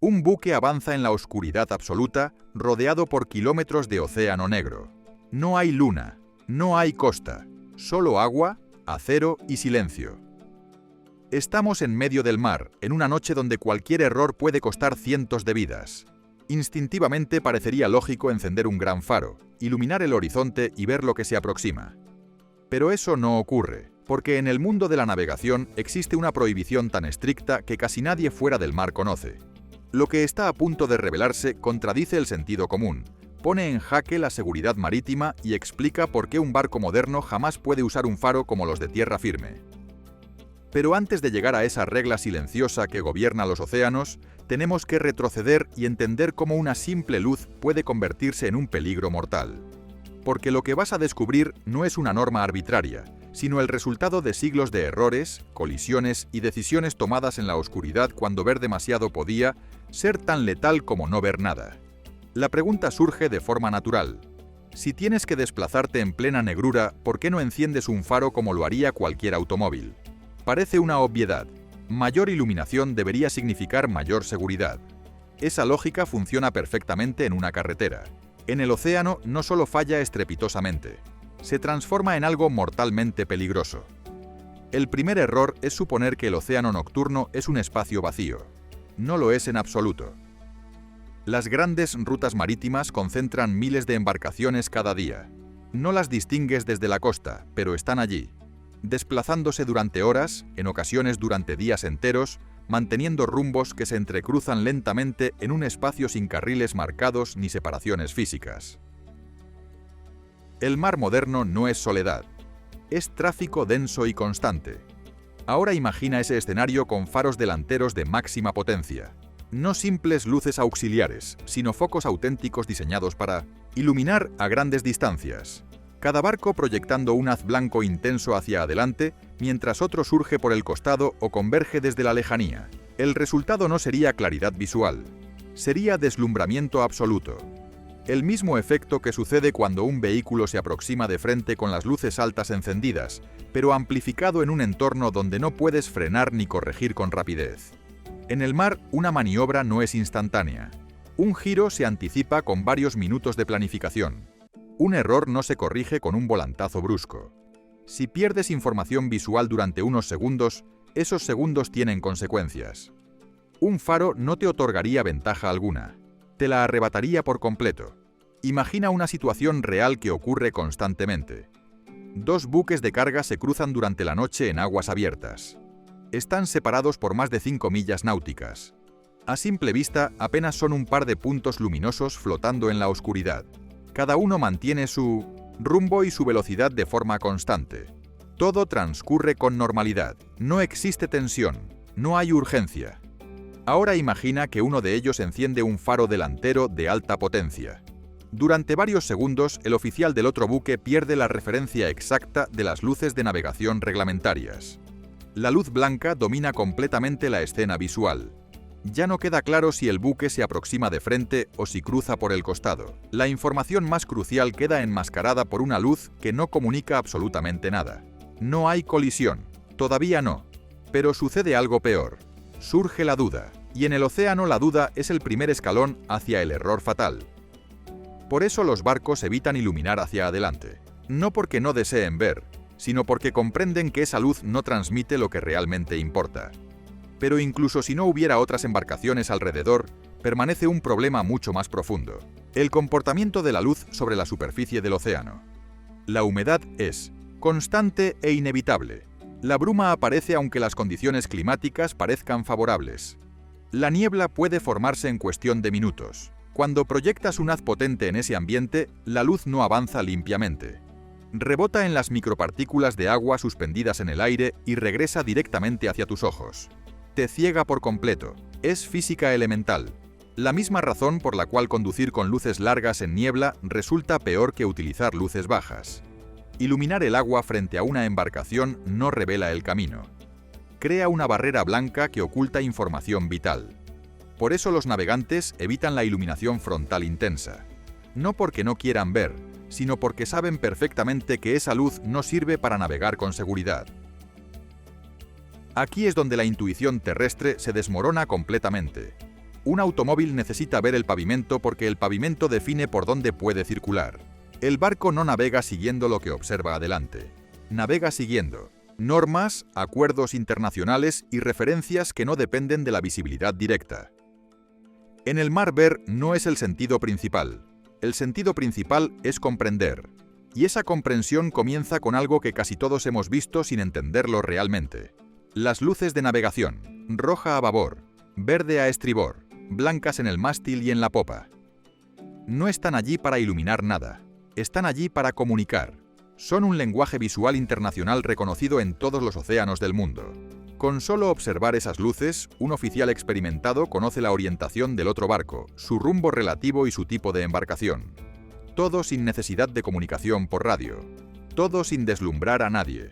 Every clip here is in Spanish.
Un buque avanza en la oscuridad absoluta, rodeado por kilómetros de océano negro. No hay luna, no hay costa, solo agua, acero y silencio. Estamos en medio del mar, en una noche donde cualquier error puede costar cientos de vidas. Instintivamente parecería lógico encender un gran faro, iluminar el horizonte y ver lo que se aproxima. Pero eso no ocurre, porque en el mundo de la navegación existe una prohibición tan estricta que casi nadie fuera del mar conoce. Lo que está a punto de revelarse contradice el sentido común, pone en jaque la seguridad marítima y explica por qué un barco moderno jamás puede usar un faro como los de tierra firme. Pero antes de llegar a esa regla silenciosa que gobierna los océanos, tenemos que retroceder y entender cómo una simple luz puede convertirse en un peligro mortal. Porque lo que vas a descubrir no es una norma arbitraria, sino el resultado de siglos de errores, colisiones y decisiones tomadas en la oscuridad cuando ver demasiado podía ser tan letal como no ver nada. La pregunta surge de forma natural. Si tienes que desplazarte en plena negrura, ¿por qué no enciendes un faro como lo haría cualquier automóvil? Parece una obviedad. Mayor iluminación debería significar mayor seguridad. Esa lógica funciona perfectamente en una carretera. En el océano no solo falla estrepitosamente, se transforma en algo mortalmente peligroso. El primer error es suponer que el océano nocturno es un espacio vacío. No lo es en absoluto. Las grandes rutas marítimas concentran miles de embarcaciones cada día. No las distingues desde la costa, pero están allí, desplazándose durante horas, en ocasiones durante días enteros, manteniendo rumbos que se entrecruzan lentamente en un espacio sin carriles marcados ni separaciones físicas. El mar moderno no es soledad, es tráfico denso y constante. Ahora imagina ese escenario con faros delanteros de máxima potencia. No simples luces auxiliares, sino focos auténticos diseñados para iluminar a grandes distancias. Cada barco proyectando un haz blanco intenso hacia adelante, mientras otro surge por el costado o converge desde la lejanía. El resultado no sería claridad visual, sería deslumbramiento absoluto. El mismo efecto que sucede cuando un vehículo se aproxima de frente con las luces altas encendidas, pero amplificado en un entorno donde no puedes frenar ni corregir con rapidez. En el mar, una maniobra no es instantánea. Un giro se anticipa con varios minutos de planificación. Un error no se corrige con un volantazo brusco. Si pierdes información visual durante unos segundos, esos segundos tienen consecuencias. Un faro no te otorgaría ventaja alguna, te la arrebataría por completo. Imagina una situación real que ocurre constantemente. Dos buques de carga se cruzan durante la noche en aguas abiertas. Están separados por más de 5 millas náuticas. A simple vista, apenas son un par de puntos luminosos flotando en la oscuridad. Cada uno mantiene su rumbo y su velocidad de forma constante. Todo transcurre con normalidad. No existe tensión. No hay urgencia. Ahora imagina que uno de ellos enciende un faro delantero de alta potencia. Durante varios segundos, el oficial del otro buque pierde la referencia exacta de las luces de navegación reglamentarias. La luz blanca domina completamente la escena visual. Ya no queda claro si el buque se aproxima de frente o si cruza por el costado. La información más crucial queda enmascarada por una luz que no comunica absolutamente nada. No hay colisión, todavía no. Pero sucede algo peor. Surge la duda, y en el océano la duda es el primer escalón hacia el error fatal. Por eso los barcos evitan iluminar hacia adelante. No porque no deseen ver, sino porque comprenden que esa luz no transmite lo que realmente importa. Pero incluso si no hubiera otras embarcaciones alrededor, permanece un problema mucho más profundo: el comportamiento de la luz sobre la superficie del océano. La humedad es constante e inevitable. La bruma aparece aunque las condiciones climáticas parezcan favorables. La niebla puede formarse en cuestión de minutos. Cuando proyectas un haz potente en ese ambiente, la luz no avanza limpiamente. Rebota en las micropartículas de agua suspendidas en el aire y regresa directamente hacia tus ojos. Te ciega por completo. Es física elemental. La misma razón por la cual conducir con luces largas en niebla resulta peor que utilizar luces bajas. Iluminar el agua frente a una embarcación no revela el camino. Crea una barrera blanca que oculta información vital. Por eso los navegantes evitan la iluminación frontal intensa. No porque no quieran ver, sino porque saben perfectamente que esa luz no sirve para navegar con seguridad. Aquí es donde la intuición terrestre se desmorona completamente. Un automóvil necesita ver el pavimento porque el pavimento define por dónde puede circular. El barco no navega siguiendo lo que observa adelante. Navega siguiendo normas, acuerdos internacionales y referencias que no dependen de la visibilidad directa. En el mar, ver no es el sentido principal. El sentido principal es comprender. Y esa comprensión comienza con algo que casi todos hemos visto sin entenderlo realmente. Las luces de navegación, roja a babor, verde a estribor, blancas en el mástil y en la popa. No están allí para iluminar nada, están allí para comunicar. Son un lenguaje visual internacional reconocido en todos los océanos del mundo. Con solo observar esas luces, un oficial experimentado conoce la orientación del otro barco, su rumbo relativo y su tipo de embarcación. Todo sin necesidad de comunicación por radio. Todo sin deslumbrar a nadie.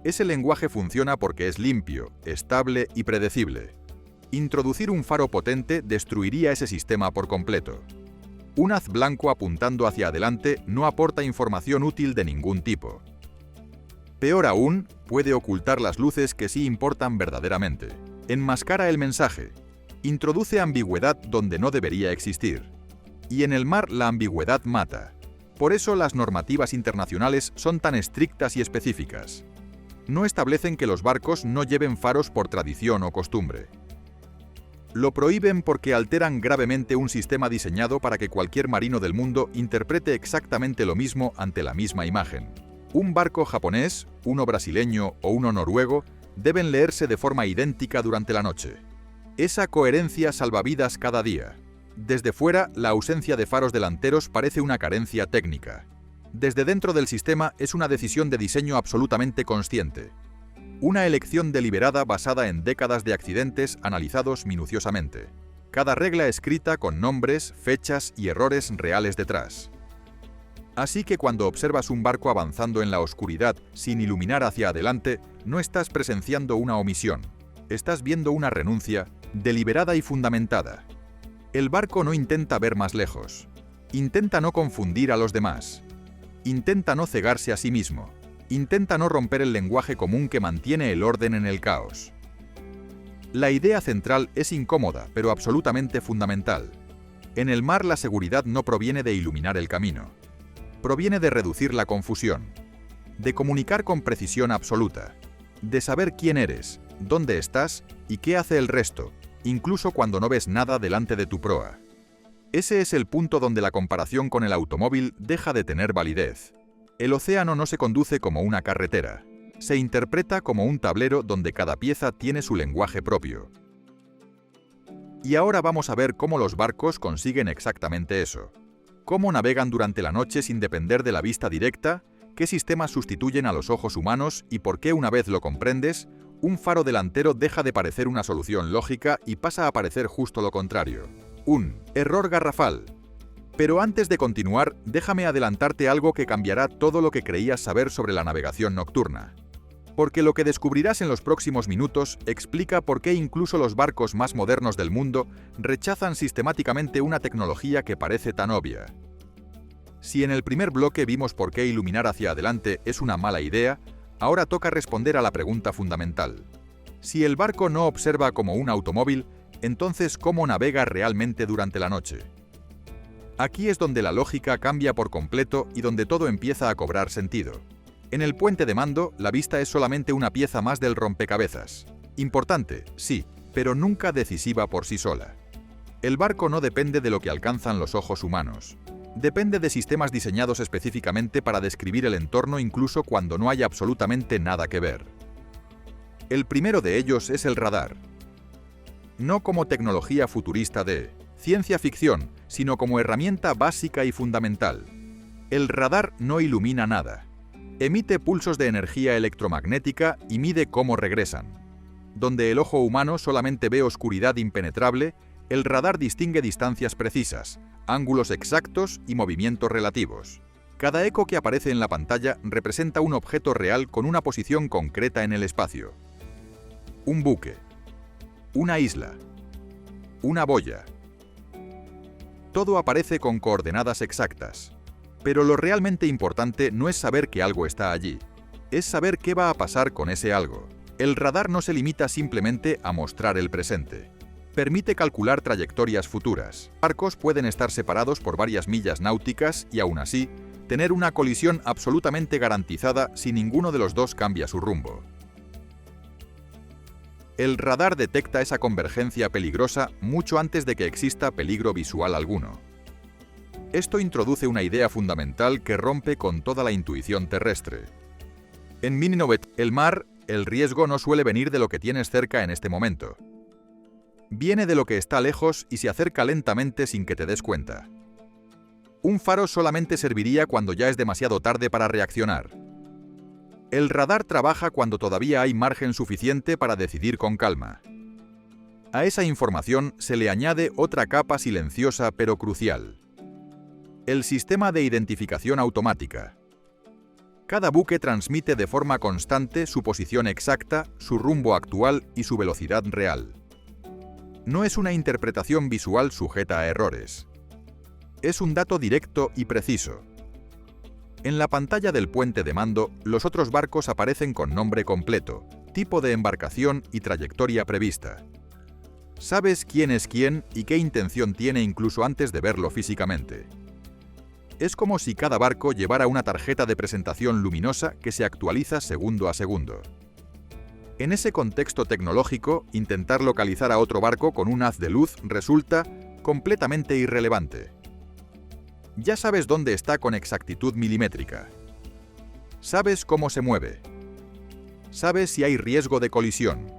Ese lenguaje funciona porque es limpio, estable y predecible. Introducir un faro potente destruiría ese sistema por completo. Un haz blanco apuntando hacia adelante no aporta información útil de ningún tipo. Peor aún, puede ocultar las luces que sí importan verdaderamente. Enmascara el mensaje. Introduce ambigüedad donde no debería existir. Y en el mar la ambigüedad mata. Por eso las normativas internacionales son tan estrictas y específicas. No establecen que los barcos no lleven faros por tradición o costumbre. Lo prohíben porque alteran gravemente un sistema diseñado para que cualquier marino del mundo interprete exactamente lo mismo ante la misma imagen. Un barco japonés, uno brasileño o uno noruego deben leerse de forma idéntica durante la noche. Esa coherencia salva vidas cada día. Desde fuera, la ausencia de faros delanteros parece una carencia técnica. Desde dentro del sistema es una decisión de diseño absolutamente consciente. Una elección deliberada basada en décadas de accidentes analizados minuciosamente. Cada regla escrita con nombres, fechas y errores reales detrás. Así que cuando observas un barco avanzando en la oscuridad sin iluminar hacia adelante, no estás presenciando una omisión. Estás viendo una renuncia deliberada y fundamentada. El barco no intenta ver más lejos. Intenta no confundir a los demás. Intenta no cegarse a sí mismo. Intenta no romper el lenguaje común que mantiene el orden en el caos. La idea central es incómoda, pero absolutamente fundamental. En el mar la seguridad no proviene de iluminar el camino. Proviene de reducir la confusión. De comunicar con precisión absoluta. De saber quién eres, dónde estás y qué hace el resto, incluso cuando no ves nada delante de tu proa. Ese es el punto donde la comparación con el automóvil deja de tener validez. El océano no se conduce como una carretera. Se interpreta como un tablero donde cada pieza tiene su lenguaje propio. Y ahora vamos a ver cómo los barcos consiguen exactamente eso. Cómo navegan durante la noche sin depender de la vista directa, qué sistemas sustituyen a los ojos humanos y por qué, una vez lo comprendes, un faro delantero deja de parecer una solución lógica y pasa a parecer justo lo contrario. Un error garrafal. Pero antes de continuar, déjame adelantarte algo que cambiará todo lo que creías saber sobre la navegación nocturna. Porque lo que descubrirás en los próximos minutos explica por qué incluso los barcos más modernos del mundo rechazan sistemáticamente una tecnología que parece tan obvia. Si en el primer bloque vimos por qué iluminar hacia adelante es una mala idea, ahora toca responder a la pregunta fundamental. Si el barco no observa como un automóvil, entonces ¿cómo navega realmente durante la noche? Aquí es donde la lógica cambia por completo y donde todo empieza a cobrar sentido. En el puente de mando, la vista es solamente una pieza más del rompecabezas. Importante, sí, pero nunca decisiva por sí sola. El barco no depende de lo que alcanzan los ojos humanos. Depende de sistemas diseñados específicamente para describir el entorno incluso cuando no hay absolutamente nada que ver. El primero de ellos es el radar. No como tecnología futurista de ciencia ficción, sino como herramienta básica y fundamental. El radar no ilumina nada. Emite pulsos de energía electromagnética y mide cómo regresan. Donde el ojo humano solamente ve oscuridad impenetrable, el radar distingue distancias precisas, ángulos exactos y movimientos relativos. Cada eco que aparece en la pantalla representa un objeto real con una posición concreta en el espacio. Un buque. Una isla. Una boya. Todo aparece con coordenadas exactas. Pero lo realmente importante no es saber que algo está allí, es saber qué va a pasar con ese algo. El radar no se limita simplemente a mostrar el presente. Permite calcular trayectorias futuras. Barcos pueden estar separados por varias millas náuticas y aún así, tener una colisión absolutamente garantizada si ninguno de los dos cambia su rumbo. El radar detecta esa convergencia peligrosa mucho antes de que exista peligro visual alguno. Esto introduce una idea fundamental que rompe con toda la intuición terrestre. En Mininovec, el mar, el riesgo no suele venir de lo que tienes cerca en este momento. Viene de lo que está lejos y se acerca lentamente sin que te des cuenta. Un faro solamente serviría cuando ya es demasiado tarde para reaccionar. El radar trabaja cuando todavía hay margen suficiente para decidir con calma. A esa información se le añade otra capa silenciosa pero crucial: el sistema de identificación automática. Cada buque transmite de forma constante su posición exacta, su rumbo actual y su velocidad real. No es una interpretación visual sujeta a errores. Es un dato directo y preciso. En la pantalla del puente de mando, los otros barcos aparecen con nombre completo, tipo de embarcación y trayectoria prevista. Sabes quién es quién y qué intención tiene incluso antes de verlo físicamente. Es como si cada barco llevara una tarjeta de presentación luminosa que se actualiza segundo a segundo. En ese contexto tecnológico, intentar localizar a otro barco con un haz de luz resulta completamente irrelevante. Ya sabes dónde está con exactitud milimétrica. Sabes cómo se mueve. Sabes si hay riesgo de colisión.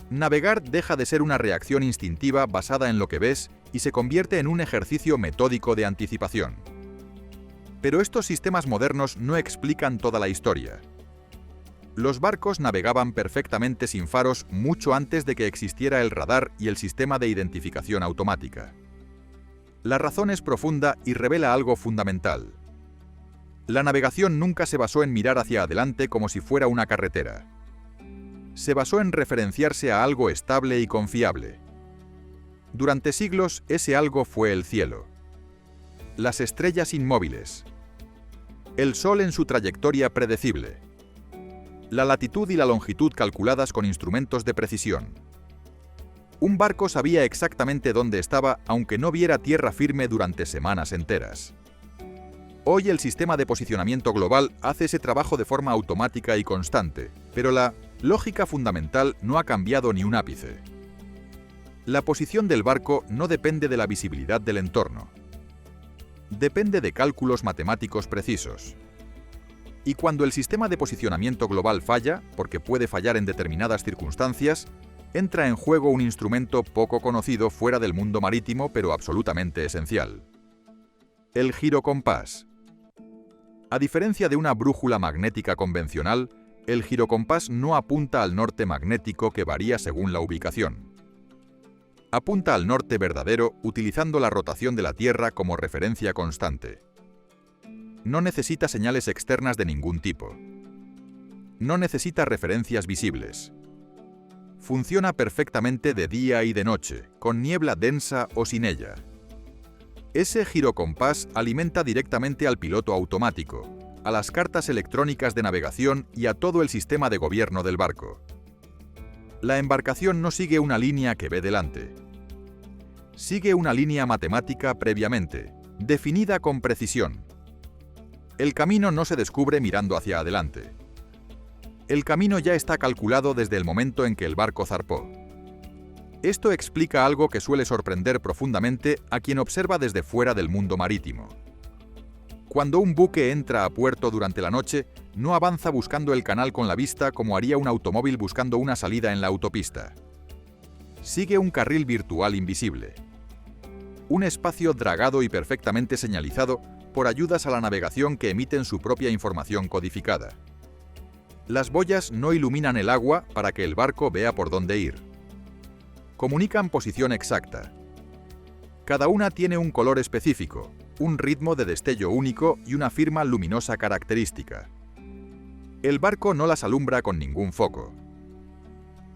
Navegar deja de ser una reacción instintiva basada en lo que ves y se convierte en un ejercicio metódico de anticipación. Pero estos sistemas modernos no explican toda la historia. Los barcos navegaban perfectamente sin faros mucho antes de que existiera el radar y el sistema de identificación automática. La razón es profunda y revela algo fundamental. La navegación nunca se basó en mirar hacia adelante como si fuera una carretera. Se basó en referenciarse a algo estable y confiable. Durante siglos, ese algo fue el cielo. Las estrellas inmóviles. El sol en su trayectoria predecible. La latitud y la longitud calculadas con instrumentos de precisión. Un barco sabía exactamente dónde estaba aunque no viera tierra firme durante semanas enteras. Hoy el sistema de posicionamiento global hace ese trabajo de forma automática y constante, pero la lógica fundamental no ha cambiado ni un ápice. La posición del barco no depende de la visibilidad del entorno. Depende de cálculos matemáticos precisos. Y cuando el sistema de posicionamiento global falla, porque puede fallar en determinadas circunstancias, entra en juego un instrumento poco conocido fuera del mundo marítimo pero absolutamente esencial: el girocompás. A diferencia de una brújula magnética convencional, el girocompás no apunta al norte magnético que varía según la ubicación. Apunta al norte verdadero utilizando la rotación de la Tierra como referencia constante. No necesita señales externas de ningún tipo. No necesita referencias visibles. Funciona perfectamente de día y de noche, con niebla densa o sin ella. Ese girocompás alimenta directamente al piloto automático, a las cartas electrónicas de navegación y a todo el sistema de gobierno del barco. La embarcación no sigue una línea que ve delante. Sigue una línea matemática previamente, definida con precisión. El camino no se descubre mirando hacia adelante. El camino ya está calculado desde el momento en que el barco zarpó. Esto explica algo que suele sorprender profundamente a quien observa desde fuera del mundo marítimo. Cuando un buque entra a puerto durante la noche, no avanza buscando el canal con la vista como haría un automóvil buscando una salida en la autopista. Sigue un carril virtual invisible. Un espacio dragado y perfectamente señalizado por ayudas a la navegación que emiten su propia información codificada. Las boyas no iluminan el agua para que el barco vea por dónde ir. Comunican posición exacta. Cada una tiene un color específico, un ritmo de destello único y una firma luminosa característica. El barco no las alumbra con ningún foco.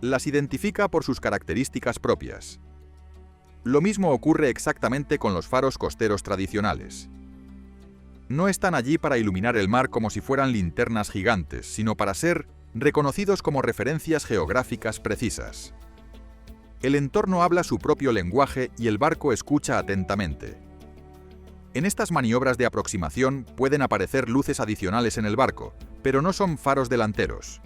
Las identifica por sus características propias. Lo mismo ocurre exactamente con los faros costeros tradicionales. No están allí para iluminar el mar como si fueran linternas gigantes, sino para ser reconocidos como referencias geográficas precisas. El entorno habla su propio lenguaje y el barco escucha atentamente. En estas maniobras de aproximación pueden aparecer luces adicionales en el barco, pero no son faros delanteros.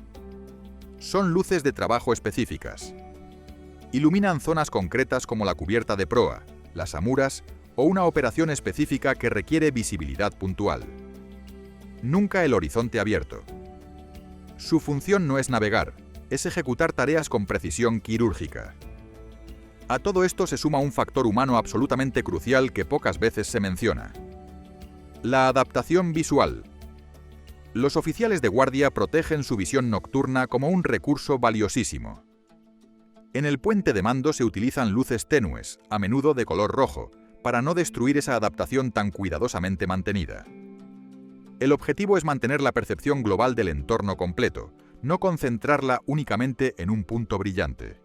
Son luces de trabajo específicas. Iluminan zonas concretas como la cubierta de proa, las amuras o una operación específica que requiere visibilidad puntual. Nunca el horizonte abierto. Su función no es navegar, es ejecutar tareas con precisión quirúrgica. A todo esto se suma un factor humano absolutamente crucial que pocas veces se menciona: la adaptación visual. Los oficiales de guardia protegen su visión nocturna como un recurso valiosísimo. En el puente de mando se utilizan luces tenues, a menudo de color rojo, para no destruir esa adaptación tan cuidadosamente mantenida. El objetivo es mantener la percepción global del entorno completo, no concentrarla únicamente en un punto brillante.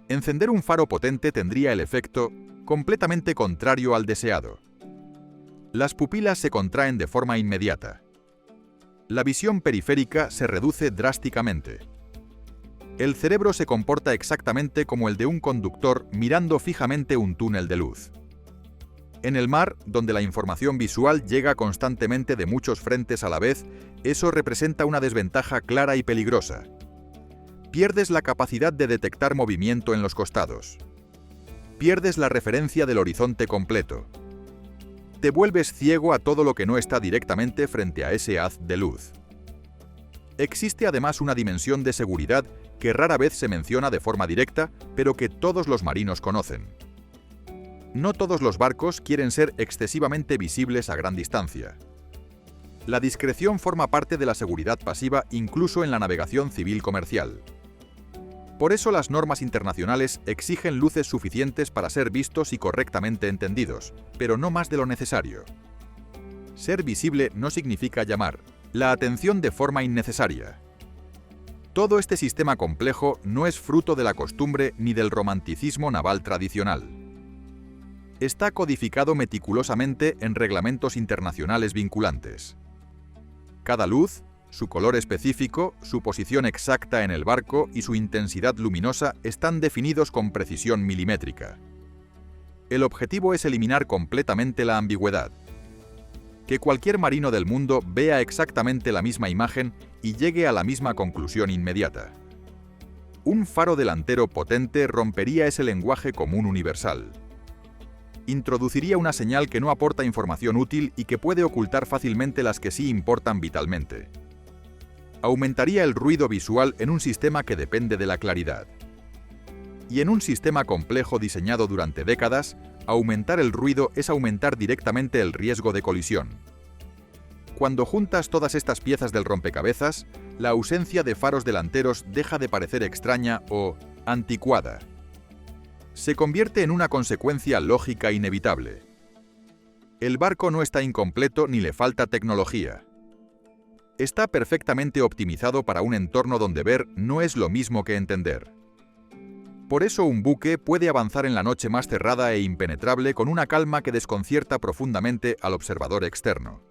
Encender un faro potente tendría el efecto completamente contrario al deseado. Las pupilas se contraen de forma inmediata. La visión periférica se reduce drásticamente. El cerebro se comporta exactamente como el de un conductor mirando fijamente un túnel de luz. En el mar, donde la información visual llega constantemente de muchos frentes a la vez, eso representa una desventaja clara y peligrosa. Pierdes la capacidad de detectar movimiento en los costados. Pierdes la referencia del horizonte completo. Te vuelves ciego a todo lo que no está directamente frente a ese haz de luz. Existe además una dimensión de seguridad que rara vez se menciona de forma directa, pero que todos los marinos conocen. No todos los barcos quieren ser excesivamente visibles a gran distancia. La discreción forma parte de la seguridad pasiva incluso en la navegación civil comercial. Por eso las normas internacionales exigen luces suficientes para ser vistos y correctamente entendidos, pero no más de lo necesario. Ser visible no significa llamar la atención de forma innecesaria. Todo este sistema complejo no es fruto de la costumbre ni del romanticismo naval tradicional. Está codificado meticulosamente en reglamentos internacionales vinculantes. Cada luz, su color específico, su posición exacta en el barco y su intensidad luminosa están definidos con precisión milimétrica. El objetivo es eliminar completamente la ambigüedad. Que cualquier marino del mundo vea exactamente la misma imagen y llegue a la misma conclusión inmediata. Un faro delantero potente rompería ese lenguaje común universal. Introduciría una señal que no aporta información útil y que puede ocultar fácilmente las que sí importan vitalmente. Aumentaría el ruido visual en un sistema que depende de la claridad. Y en un sistema complejo diseñado durante décadas, aumentar el ruido es aumentar directamente el riesgo de colisión. Cuando juntas todas estas piezas del rompecabezas, la ausencia de faros delanteros deja de parecer extraña o anticuada. Se convierte en una consecuencia lógica inevitable. El barco no está incompleto ni le falta tecnología. Está perfectamente optimizado para un entorno donde ver no es lo mismo que entender. Por eso un buque puede avanzar en la noche más cerrada e impenetrable con una calma que desconcierta profundamente al observador externo.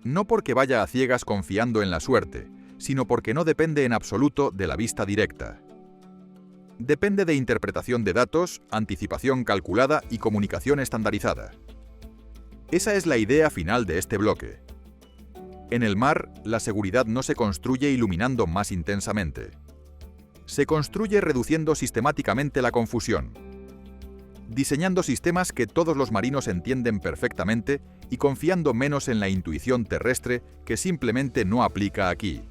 No porque vaya a ciegas confiando en la suerte, sino porque no depende en absoluto de la vista directa. Depende de interpretación de datos, anticipación calculada y comunicación estandarizada. Esa es la idea final de este bloque. En el mar, la seguridad no se construye iluminando más intensamente. Se construye reduciendo sistemáticamente la confusión. Diseñando sistemas que todos los marinos entienden perfectamente y confiando menos en la intuición terrestre que simplemente no aplica aquí.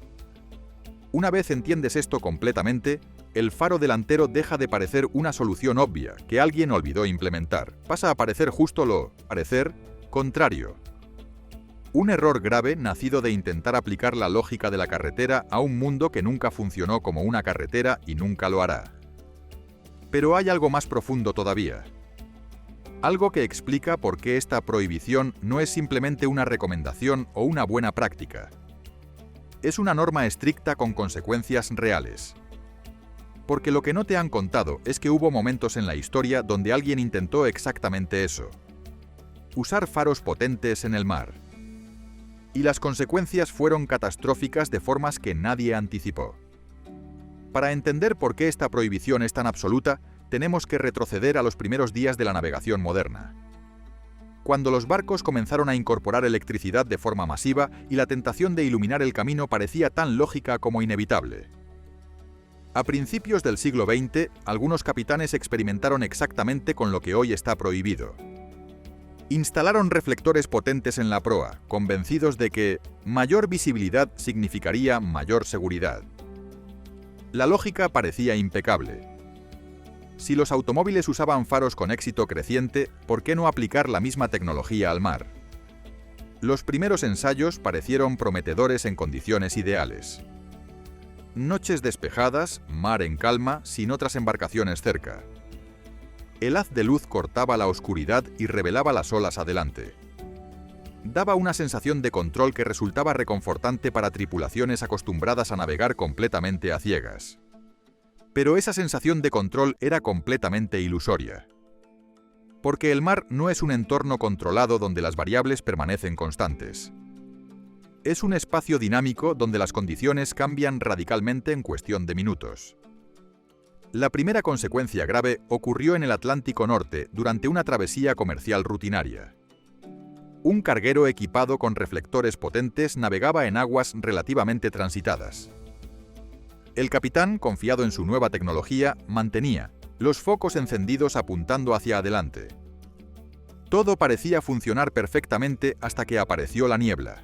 Una vez entiendes esto completamente, el faro delantero deja de parecer una solución obvia que alguien olvidó implementar. Pasa a parecer justo lo contrario. Un error grave nacido de intentar aplicar la lógica de la carretera a un mundo que nunca funcionó como una carretera y nunca lo hará. Pero hay algo más profundo todavía. Algo que explica por qué esta prohibición no es simplemente una recomendación o una buena práctica. Es una norma estricta con consecuencias reales. Porque lo que no te han contado es que hubo momentos en la historia donde alguien intentó exactamente eso. Usar faros potentes en el mar. Y las consecuencias fueron catastróficas de formas que nadie anticipó. Para entender por qué esta prohibición es tan absoluta, tenemos que retroceder a los primeros días de la navegación moderna, cuando los barcos comenzaron a incorporar electricidad de forma masiva y la tentación de iluminar el camino parecía tan lógica como inevitable. A principios del siglo XX, algunos capitanes experimentaron exactamente con lo que hoy está prohibido. Instalaron reflectores potentes en la proa, convencidos de que mayor visibilidad significaría mayor seguridad. La lógica parecía impecable. Si los automóviles usaban faros con éxito creciente, ¿por qué no aplicar la misma tecnología al mar? Los primeros ensayos parecieron prometedores en condiciones ideales. Noches despejadas, mar en calma, sin otras embarcaciones cerca. El haz de luz cortaba la oscuridad y revelaba las olas adelante. Daba una sensación de control que resultaba reconfortante para tripulaciones acostumbradas a navegar completamente a ciegas. Pero esa sensación de control era completamente ilusoria. Porque el mar no es un entorno controlado donde las variables permanecen constantes. Es un espacio dinámico donde las condiciones cambian radicalmente en cuestión de minutos. La primera consecuencia grave ocurrió en el Atlántico Norte durante una travesía comercial rutinaria. Un carguero equipado con reflectores potentes navegaba en aguas relativamente transitadas. El capitán, confiado en su nueva tecnología, mantenía los focos encendidos apuntando hacia adelante. Todo parecía funcionar perfectamente hasta que apareció la niebla.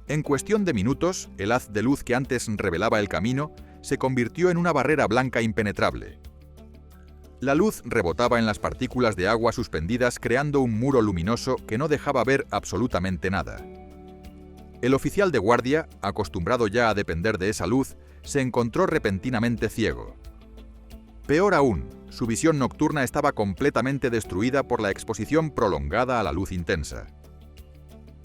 En cuestión de minutos, el haz de luz que antes revelaba el camino se convirtió en una barrera blanca impenetrable. La luz rebotaba en las partículas de agua suspendidas creando un muro luminoso que no dejaba ver absolutamente nada. El oficial de guardia, acostumbrado ya a depender de esa luz, se encontró repentinamente ciego. Peor aún, su visión nocturna estaba completamente destruida por la exposición prolongada a la luz intensa.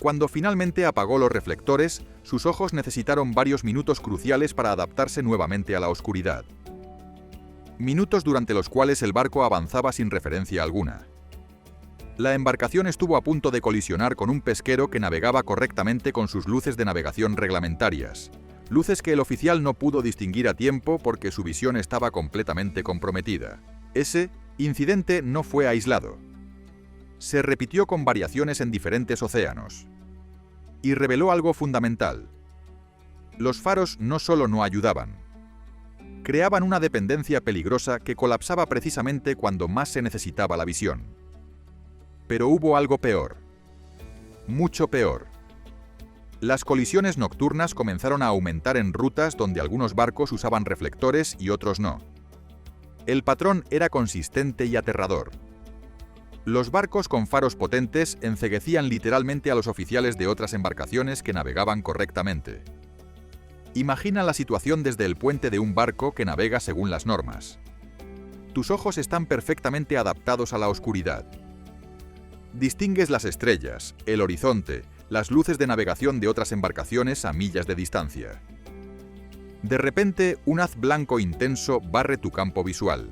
Cuando finalmente apagó los reflectores, sus ojos necesitaron varios minutos cruciales para adaptarse nuevamente a la oscuridad. Minutos durante los cuales el barco avanzaba sin referencia alguna. La embarcación estuvo a punto de colisionar con un pesquero que navegaba correctamente con sus luces de navegación reglamentarias, luces que el oficial no pudo distinguir a tiempo porque su visión estaba completamente comprometida. Ese incidente no fue aislado. Se repitió con variaciones en diferentes océanos. Y reveló algo fundamental. Los faros no solo no ayudaban, creaban una dependencia peligrosa que colapsaba precisamente cuando más se necesitaba la visión. Pero hubo algo peor. Mucho peor. Las colisiones nocturnas comenzaron a aumentar en rutas donde algunos barcos usaban reflectores y otros no. El patrón era consistente y aterrador. Los barcos con faros potentes enceguecían literalmente a los oficiales de otras embarcaciones que navegaban correctamente. Imagina la situación desde el puente de un barco que navega según las normas. Tus ojos están perfectamente adaptados a la oscuridad. Distingues las estrellas, el horizonte, las luces de navegación de otras embarcaciones a millas de distancia. De repente, un haz blanco intenso barre tu campo visual.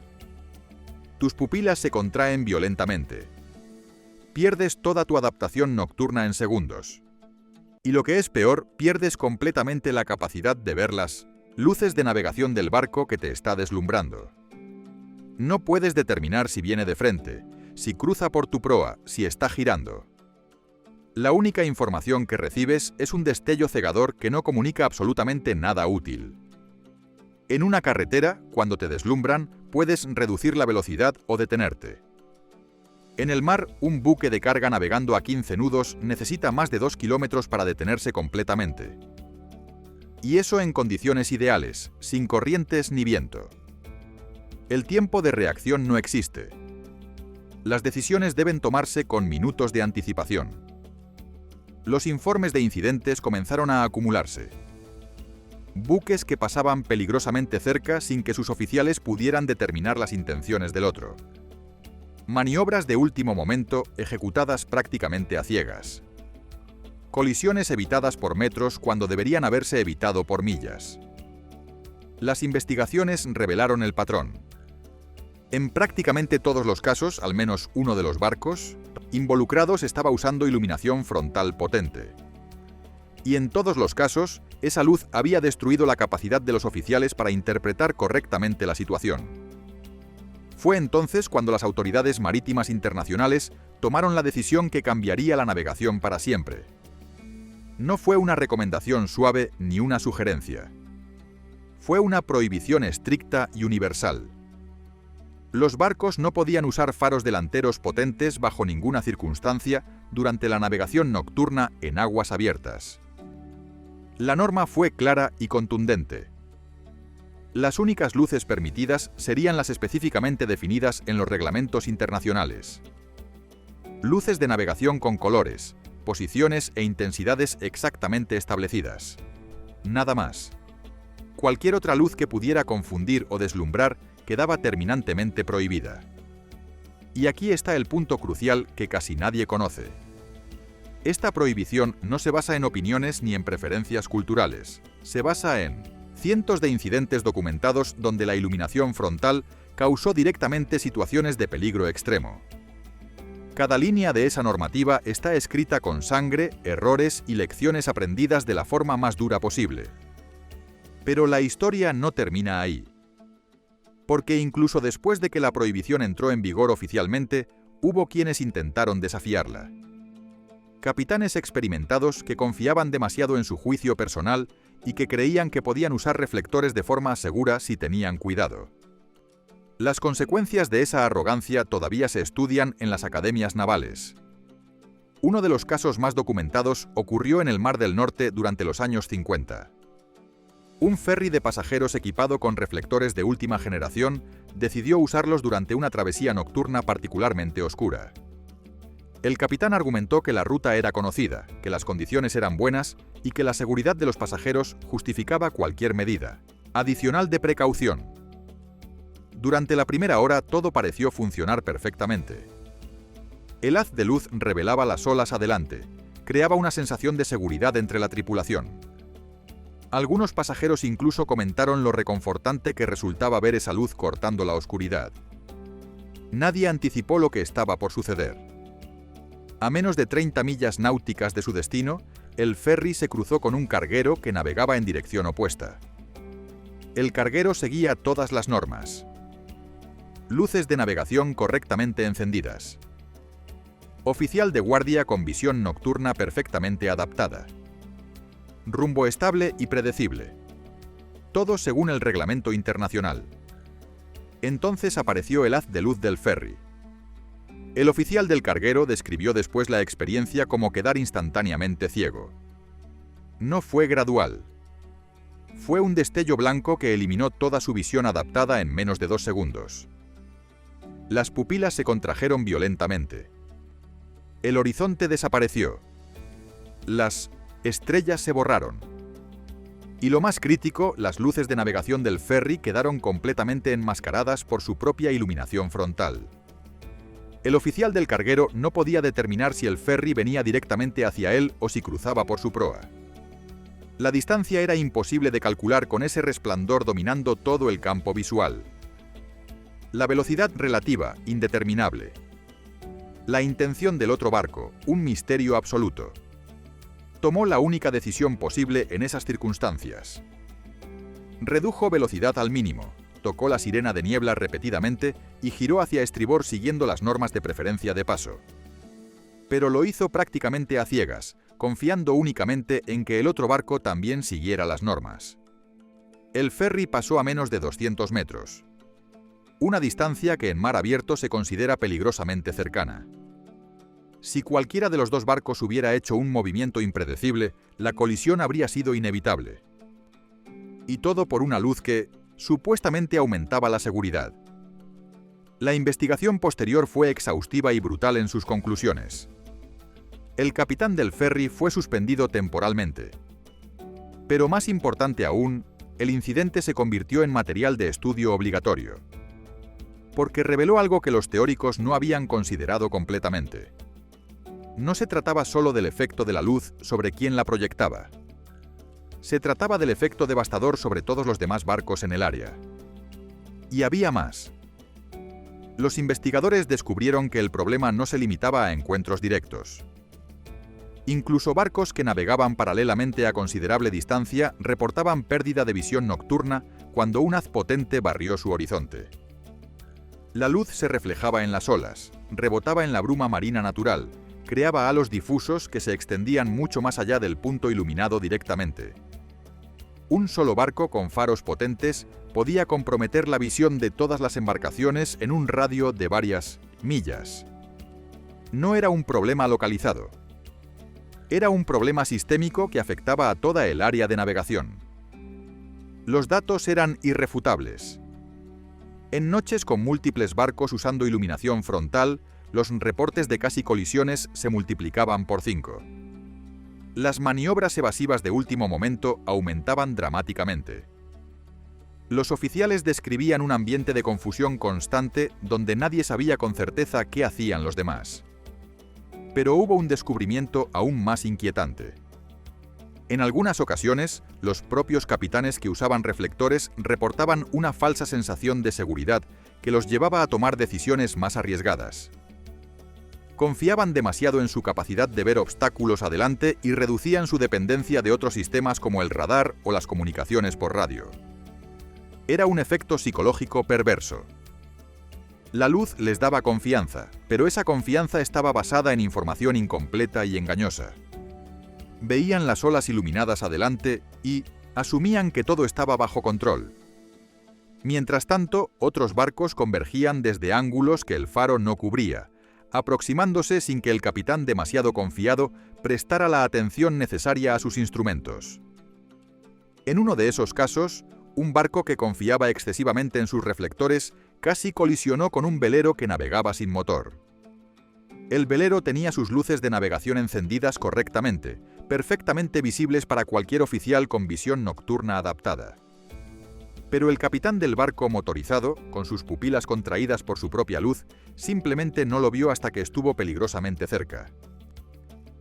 Tus pupilas se contraen violentamente. Pierdes toda tu adaptación nocturna en segundos. Y lo que es peor, pierdes completamente la capacidad de ver las luces de navegación del barco que te está deslumbrando. No puedes determinar si viene de frente, si cruza por tu proa, si está girando. La única información que recibes es un destello cegador que no comunica absolutamente nada útil. En una carretera, cuando te deslumbran, puedes reducir la velocidad o detenerte. En el mar, un buque de carga navegando a 15 nudos necesita más de 2 kilómetros para detenerse completamente. Y eso en condiciones ideales, sin corrientes ni viento. El tiempo de reacción no existe. Las decisiones deben tomarse con minutos de anticipación. Los informes de incidentes comenzaron a acumularse. Buques que pasaban peligrosamente cerca sin que sus oficiales pudieran determinar las intenciones del otro. Maniobras de último momento ejecutadas prácticamente a ciegas. Colisiones evitadas por metros cuando deberían haberse evitado por millas. Las investigaciones revelaron el patrón. En prácticamente todos los casos, al menos uno de los barcos involucrados estaba usando iluminación frontal potente. Y en todos los casos, esa luz había destruido la capacidad de los oficiales para interpretar correctamente la situación. Fue entonces cuando las autoridades marítimas internacionales tomaron la decisión que cambiaría la navegación para siempre. No fue una recomendación suave ni una sugerencia. Fue una prohibición estricta y universal. Los barcos no podían usar faros delanteros potentes bajo ninguna circunstancia durante la navegación nocturna en aguas abiertas. La norma fue clara y contundente. Las únicas luces permitidas serían las específicamente definidas en los reglamentos internacionales. Luces de navegación con colores, posiciones e intensidades exactamente establecidas. Nada más. Cualquier otra luz que pudiera confundir o deslumbrar quedaba terminantemente prohibida. Y aquí está el punto crucial que casi nadie conoce. Esta prohibición no se basa en opiniones ni en preferencias culturales. Se basa en cientos de incidentes documentados donde la iluminación frontal causó directamente situaciones de peligro extremo. Cada línea de esa normativa está escrita con sangre, errores y lecciones aprendidas de la forma más dura posible. Pero la historia no termina ahí. Porque incluso después de que la prohibición entró en vigor oficialmente, hubo quienes intentaron desafiarla. Capitanes experimentados que confiaban demasiado en su juicio personal y que creían que podían usar reflectores de forma segura si tenían cuidado. Las consecuencias de esa arrogancia todavía se estudian en las academias navales. Uno de los casos más documentados ocurrió en el Mar del Norte durante los años 50. Un ferry de pasajeros equipado con reflectores de última generación decidió usarlos durante una travesía nocturna particularmente oscura. El capitán argumentó que la ruta era conocida, que las condiciones eran buenas y que la seguridad de los pasajeros justificaba cualquier medida adicional de precaución. Durante la primera hora todo pareció funcionar perfectamente. El haz de luz revelaba las olas adelante, creaba una sensación de seguridad entre la tripulación. Algunos pasajeros incluso comentaron lo reconfortante que resultaba ver esa luz cortando la oscuridad. Nadie anticipó lo que estaba por suceder. A menos de 30 millas náuticas de su destino, el ferry se cruzó con un carguero que navegaba en dirección opuesta. El carguero seguía todas las normas. Luces de navegación correctamente encendidas. Oficial de guardia con visión nocturna perfectamente adaptada. Rumbo estable y predecible. Todo según el reglamento internacional. Entonces apareció el haz de luz del ferry. El oficial del carguero describió después la experiencia como quedar instantáneamente ciego. No fue gradual. Fue un destello blanco que eliminó toda su visión adaptada en menos de 2 segundos. Las pupilas se contrajeron violentamente. El horizonte desapareció. Las estrellas se borraron. Y lo más crítico, las luces de navegación del ferry quedaron completamente enmascaradas por su propia iluminación frontal. El oficial del carguero no podía determinar si el ferry venía directamente hacia él o si cruzaba por su proa. La distancia era imposible de calcular con ese resplandor dominando todo el campo visual. La velocidad relativa, indeterminable. La intención del otro barco, un misterio absoluto. Tomó la única decisión posible en esas circunstancias. Redujo velocidad al mínimo, tocó la sirena de niebla repetidamente y giró hacia estribor siguiendo las normas de preferencia de paso. Pero lo hizo prácticamente a ciegas, confiando únicamente en que el otro barco también siguiera las normas. El ferry pasó a menos de 200 metros. Una distancia que en mar abierto se considera peligrosamente cercana. Si cualquiera de los dos barcos hubiera hecho un movimiento impredecible, la colisión habría sido inevitable. Y todo por una luz que, supuestamente, aumentaba la seguridad. La investigación posterior fue exhaustiva y brutal en sus conclusiones. El capitán del ferry fue suspendido temporalmente. Pero más importante aún, el incidente se convirtió en material de estudio obligatorio. Porque reveló algo que los teóricos no habían considerado completamente. No se trataba solo del efecto de la luz sobre quien la proyectaba. Se trataba del efecto devastador sobre todos los demás barcos en el área. Y había más. Los investigadores descubrieron que el problema no se limitaba a encuentros directos. Incluso barcos que navegaban paralelamente a considerable distancia reportaban pérdida de visión nocturna cuando un haz potente barrió su horizonte. La luz se reflejaba en las olas, rebotaba en la bruma marina natural, creaba halos difusos que se extendían mucho más allá del punto iluminado directamente. Un solo barco con faros potentes podía comprometer la visión de todas las embarcaciones en un radio de varias millas. No era un problema localizado. Era un problema sistémico que afectaba a toda el área de navegación. Los datos eran irrefutables. En noches con múltiples barcos usando iluminación frontal, los reportes de casi colisiones se multiplicaban por 5. Las maniobras evasivas de último momento aumentaban dramáticamente. Los oficiales describían un ambiente de confusión constante donde nadie sabía con certeza qué hacían los demás. Pero hubo un descubrimiento aún más inquietante. En algunas ocasiones, los propios capitanes que usaban reflectores reportaban una falsa sensación de seguridad que los llevaba a tomar decisiones más arriesgadas. Confiaban demasiado en su capacidad de ver obstáculos adelante y reducían su dependencia de otros sistemas como el radar o las comunicaciones por radio. Era un efecto psicológico perverso. La luz les daba confianza, pero esa confianza estaba basada en información incompleta y engañosa. Veían las olas iluminadas adelante y asumían que todo estaba bajo control. Mientras tanto, otros barcos convergían desde ángulos que el faro no cubría, aproximándose sin que el capitán demasiado confiado prestara la atención necesaria a sus instrumentos. En uno de esos casos, un barco que confiaba excesivamente en sus reflectores casi colisionó con un velero que navegaba sin motor. El velero tenía sus luces de navegación encendidas correctamente, perfectamente visibles para cualquier oficial con visión nocturna adaptada. Pero el capitán del barco motorizado, con sus pupilas contraídas por su propia luz, simplemente no lo vio hasta que estuvo peligrosamente cerca.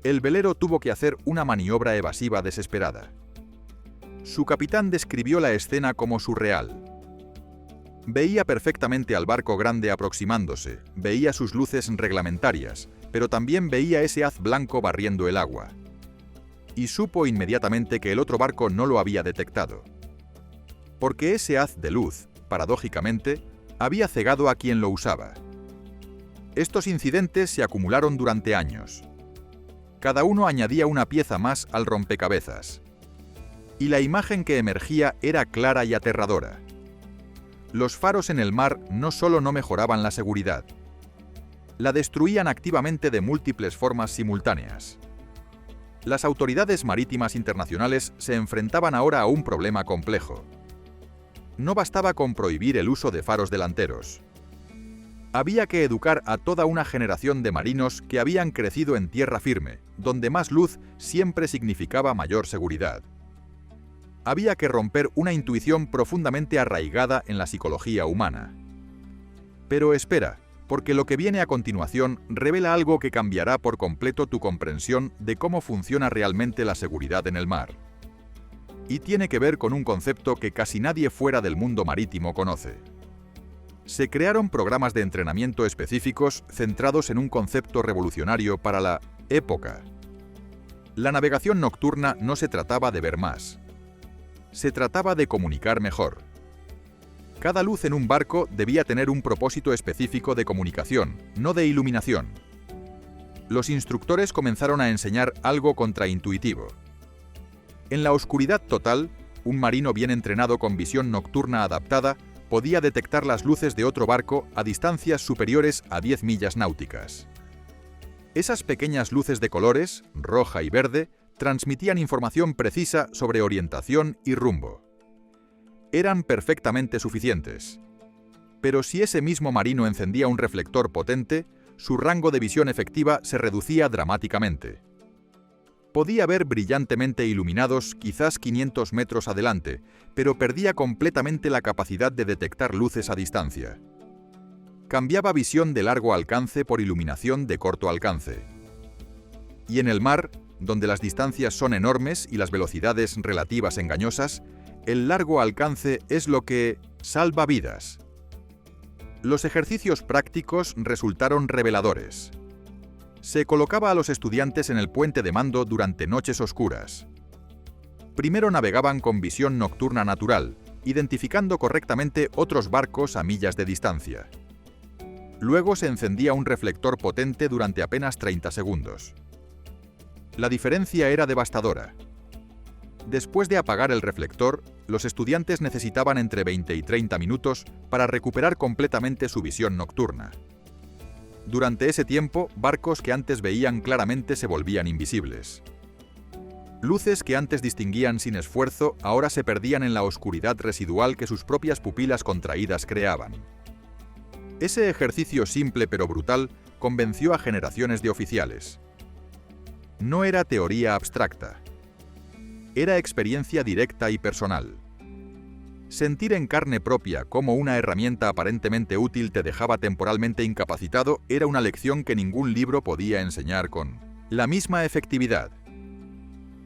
El velero tuvo que hacer una maniobra evasiva desesperada. Su capitán describió la escena como surreal. Veía perfectamente al barco grande aproximándose, veía sus luces reglamentarias, pero también veía ese haz blanco barriendo el agua. Y supo inmediatamente que el otro barco no lo había detectado. Porque ese haz de luz, paradójicamente, había cegado a quien lo usaba. Estos incidentes se acumularon durante años. Cada uno añadía una pieza más al rompecabezas. Y la imagen que emergía era clara y aterradora. Los faros en el mar no solo no mejoraban la seguridad, la destruían activamente de múltiples formas simultáneas. Las autoridades marítimas internacionales se enfrentaban ahora a un problema complejo. No bastaba con prohibir el uso de faros delanteros. Había que educar a toda una generación de marinos que habían crecido en tierra firme, donde más luz siempre significaba mayor seguridad. Había que romper una intuición profundamente arraigada en la psicología humana. Pero espera, porque lo que viene a continuación revela algo que cambiará por completo tu comprensión de cómo funciona realmente la seguridad en el mar. Y tiene que ver con un concepto que casi nadie fuera del mundo marítimo conoce. Se crearon programas de entrenamiento específicos centrados en un concepto revolucionario para la época. La navegación nocturna no se trataba de ver más. Se trataba de comunicar mejor. Cada luz en un barco debía tener un propósito específico de comunicación, no de iluminación. Los instructores comenzaron a enseñar algo contraintuitivo. En la oscuridad total, un marino bien entrenado con visión nocturna adaptada podía detectar las luces de otro barco a distancias superiores a 10 millas náuticas. Esas pequeñas luces de colores, roja y verde, transmitían información precisa sobre orientación y rumbo. Eran perfectamente suficientes. Pero si ese mismo marino encendía un reflector potente, su rango de visión efectiva se reducía dramáticamente. Podía ver brillantemente iluminados quizás 500 metros adelante, pero perdía completamente la capacidad de detectar luces a distancia. Cambiaba visión de largo alcance por iluminación de corto alcance. Y en el mar, donde las distancias son enormes y las velocidades relativas engañosas, el largo alcance es lo que salva vidas. Los ejercicios prácticos resultaron reveladores. Se colocaba a los estudiantes en el puente de mando durante noches oscuras. Primero navegaban con visión nocturna natural, identificando correctamente otros barcos a millas de distancia. Luego se encendía un reflector potente durante apenas 30 segundos. La diferencia era devastadora. Después de apagar el reflector, los estudiantes necesitaban entre 20 y 30 minutos para recuperar completamente su visión nocturna. Durante ese tiempo, barcos que antes veían claramente se volvían invisibles. Luces que antes distinguían sin esfuerzo ahora se perdían en la oscuridad residual que sus propias pupilas contraídas creaban. Ese ejercicio simple pero brutal convenció a generaciones de oficiales. No era teoría abstracta. Era experiencia directa y personal. Sentir en carne propia cómo una herramienta aparentemente útil te dejaba temporalmente incapacitado era una lección que ningún libro podía enseñar con la misma efectividad.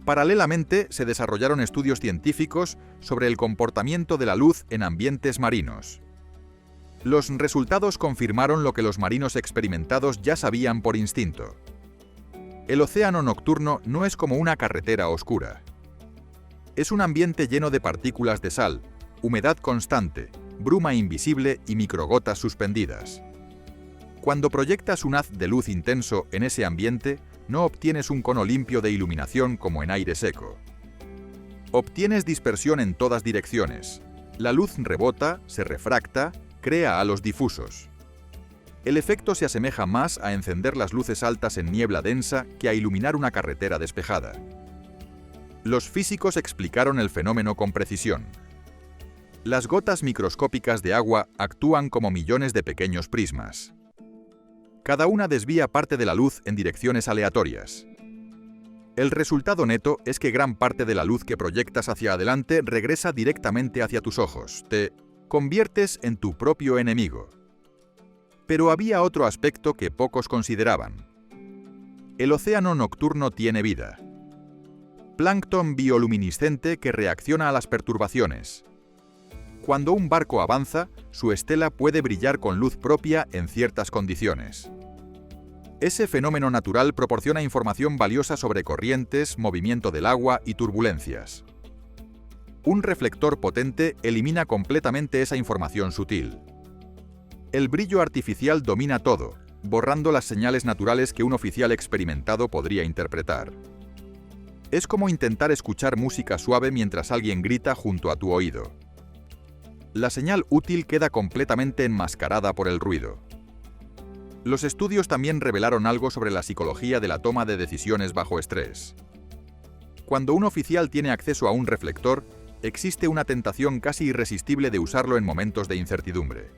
Paralelamente, se desarrollaron estudios científicos sobre el comportamiento de la luz en ambientes marinos. Los resultados confirmaron lo que los marinos experimentados ya sabían por instinto. El océano nocturno no es como una carretera oscura. Es un ambiente lleno de partículas de sal, humedad constante, bruma invisible y microgotas suspendidas. Cuando proyectas un haz de luz intenso en ese ambiente, no obtienes un cono limpio de iluminación como en aire seco. Obtienes dispersión en todas direcciones. La luz rebota, se refracta, crea halos difusos. El efecto se asemeja más a encender las luces altas en niebla densa que a iluminar una carretera despejada. Los físicos explicaron el fenómeno con precisión. Las gotas microscópicas de agua actúan como millones de pequeños prismas. Cada una desvía parte de la luz en direcciones aleatorias. El resultado neto es que gran parte de la luz que proyectas hacia adelante regresa directamente hacia tus ojos. Te conviertes en tu propio enemigo. Pero había otro aspecto que pocos consideraban. El océano nocturno tiene vida. Plancton bioluminiscente que reacciona a las perturbaciones. Cuando un barco avanza, su estela puede brillar con luz propia en ciertas condiciones. Ese fenómeno natural proporciona información valiosa sobre corrientes, movimiento del agua y turbulencias. Un reflector potente elimina completamente esa información sutil. El brillo artificial domina todo, borrando las señales naturales que un oficial experimentado podría interpretar. Es como intentar escuchar música suave mientras alguien grita junto a tu oído. La señal útil queda completamente enmascarada por el ruido. Los estudios también revelaron algo sobre la psicología de la toma de decisiones bajo estrés. Cuando un oficial tiene acceso a un reflector, existe una tentación casi irresistible de usarlo en momentos de incertidumbre.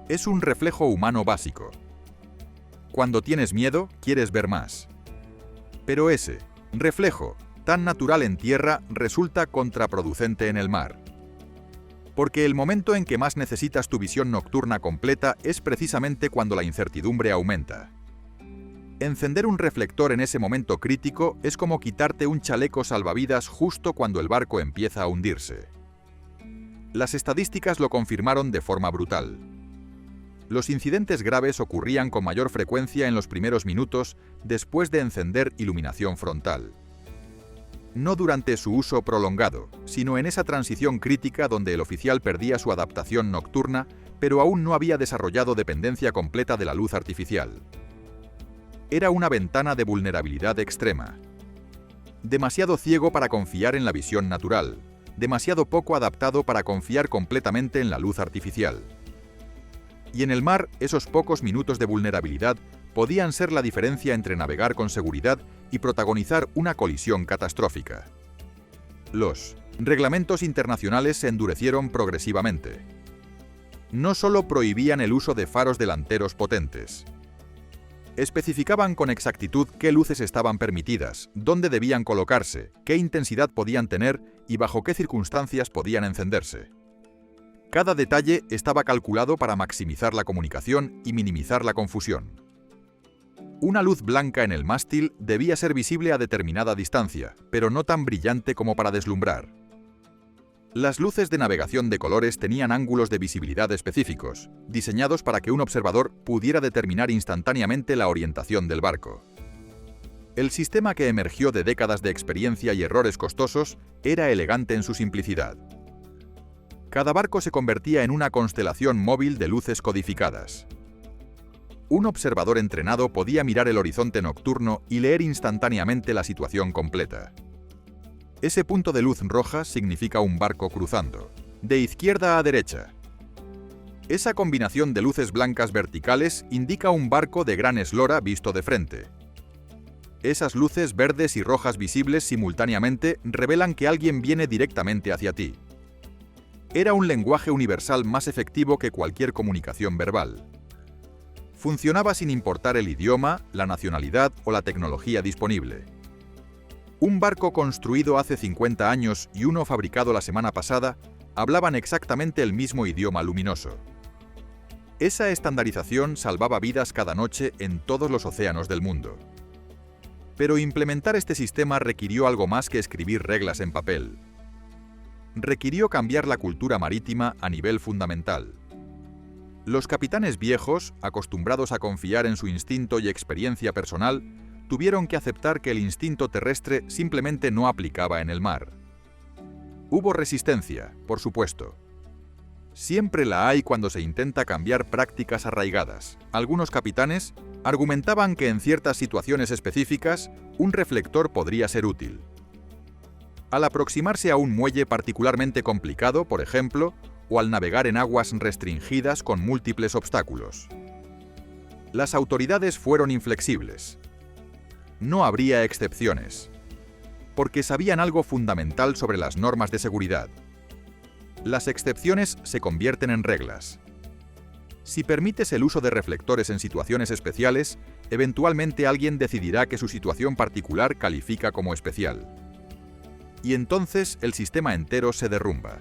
Es un reflejo humano básico. Cuando tienes miedo, quieres ver más. Pero ese reflejo, tan natural en tierra, resulta contraproducente en el mar. Porque el momento en que más necesitas tu visión nocturna completa es precisamente cuando la incertidumbre aumenta. Encender un reflector en ese momento crítico es como quitarte un chaleco salvavidas justo cuando el barco empieza a hundirse. Las estadísticas lo confirmaron de forma brutal. Los incidentes graves ocurrían con mayor frecuencia en los primeros minutos después de encender iluminación frontal. No durante su uso prolongado, sino en esa transición crítica donde el oficial perdía su adaptación nocturna, pero aún no había desarrollado dependencia completa de la luz artificial. Era una ventana de vulnerabilidad extrema. Demasiado ciego para confiar en la visión natural, demasiado poco adaptado para confiar completamente en la luz artificial. Y en el mar, esos pocos minutos de vulnerabilidad podían ser la diferencia entre navegar con seguridad y protagonizar una colisión catastrófica. Los reglamentos internacionales se endurecieron progresivamente. No solo prohibían el uso de faros delanteros potentes. Especificaban con exactitud qué luces estaban permitidas, dónde debían colocarse, qué intensidad podían tener y bajo qué circunstancias podían encenderse. Cada detalle estaba calculado para maximizar la comunicación y minimizar la confusión. Una luz blanca en el mástil debía ser visible a determinada distancia, pero no tan brillante como para deslumbrar. Las luces de navegación de colores tenían ángulos de visibilidad específicos, diseñados para que un observador pudiera determinar instantáneamente la orientación del barco. El sistema, que emergió de décadas de experiencia y errores costosos, era elegante en su simplicidad. Cada barco se convertía en una constelación móvil de luces codificadas. Un observador entrenado podía mirar el horizonte nocturno y leer instantáneamente la situación completa. Ese punto de luz roja significa un barco cruzando, de izquierda a derecha. Esa combinación de luces blancas verticales indica un barco de gran eslora visto de frente. Esas luces verdes y rojas visibles simultáneamente revelan que alguien viene directamente hacia ti. Era un lenguaje universal más efectivo que cualquier comunicación verbal. Funcionaba sin importar el idioma, la nacionalidad o la tecnología disponible. Un barco construido hace 50 años y uno fabricado la semana pasada hablaban exactamente el mismo idioma luminoso. Esa estandarización salvaba vidas cada noche en todos los océanos del mundo. Pero implementar este sistema requirió algo más que escribir reglas en papel. Requirió cambiar la cultura marítima a nivel fundamental. Los capitanes viejos, acostumbrados a confiar en su instinto y experiencia personal, tuvieron que aceptar que el instinto terrestre simplemente no aplicaba en el mar. Hubo resistencia, por supuesto. Siempre la hay cuando se intenta cambiar prácticas arraigadas. Algunos capitanes argumentaban que en ciertas situaciones específicas, un reflector podría ser útil. Al aproximarse a un muelle particularmente complicado, por ejemplo, o al navegar en aguas restringidas con múltiples obstáculos. Las autoridades fueron inflexibles. No habría excepciones, porque sabían algo fundamental sobre las normas de seguridad. Las excepciones se convierten en reglas. Si permites el uso de reflectores en situaciones especiales, eventualmente alguien decidirá que su situación particular califica como especial. Y entonces el sistema entero se derrumba.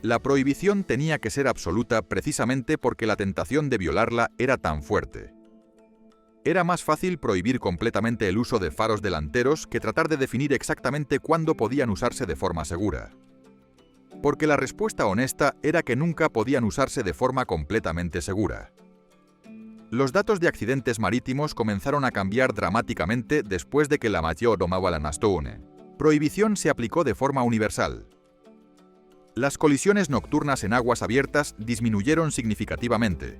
La prohibición tenía que ser absoluta precisamente porque la tentación de violarla era tan fuerte. Era más fácil prohibir completamente el uso de faros delanteros que tratar de definir exactamente cuándo podían usarse de forma segura. Porque la respuesta honesta era que nunca podían usarse de forma completamente segura. Los datos de accidentes marítimos comenzaron a cambiar dramáticamente después de que la Maggiore Domavalansstone prohibición se aplicó de forma universal. Las colisiones nocturnas en aguas abiertas disminuyeron significativamente.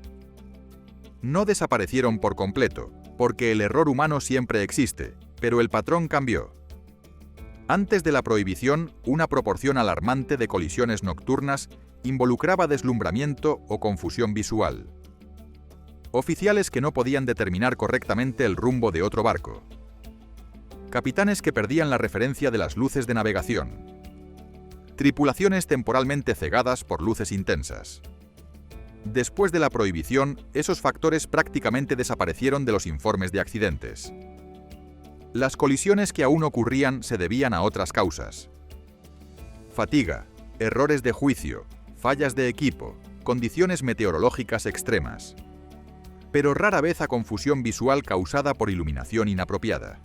No desaparecieron por completo, porque el error humano siempre existe, pero el patrón cambió. Antes de la prohibición, una proporción alarmante de colisiones nocturnas involucraba deslumbramiento o confusión visual. Oficiales que no podían determinar correctamente el rumbo de otro barco. Capitanes que perdían la referencia de las luces de navegación. Tripulaciones temporalmente cegadas por luces intensas. Después de la prohibición, esos factores prácticamente desaparecieron de los informes de accidentes. Las colisiones que aún ocurrían se debían a otras causas. Fatiga, errores de juicio, fallas de equipo, condiciones meteorológicas extremas. Pero rara vez a confusión visual causada por iluminación inapropiada.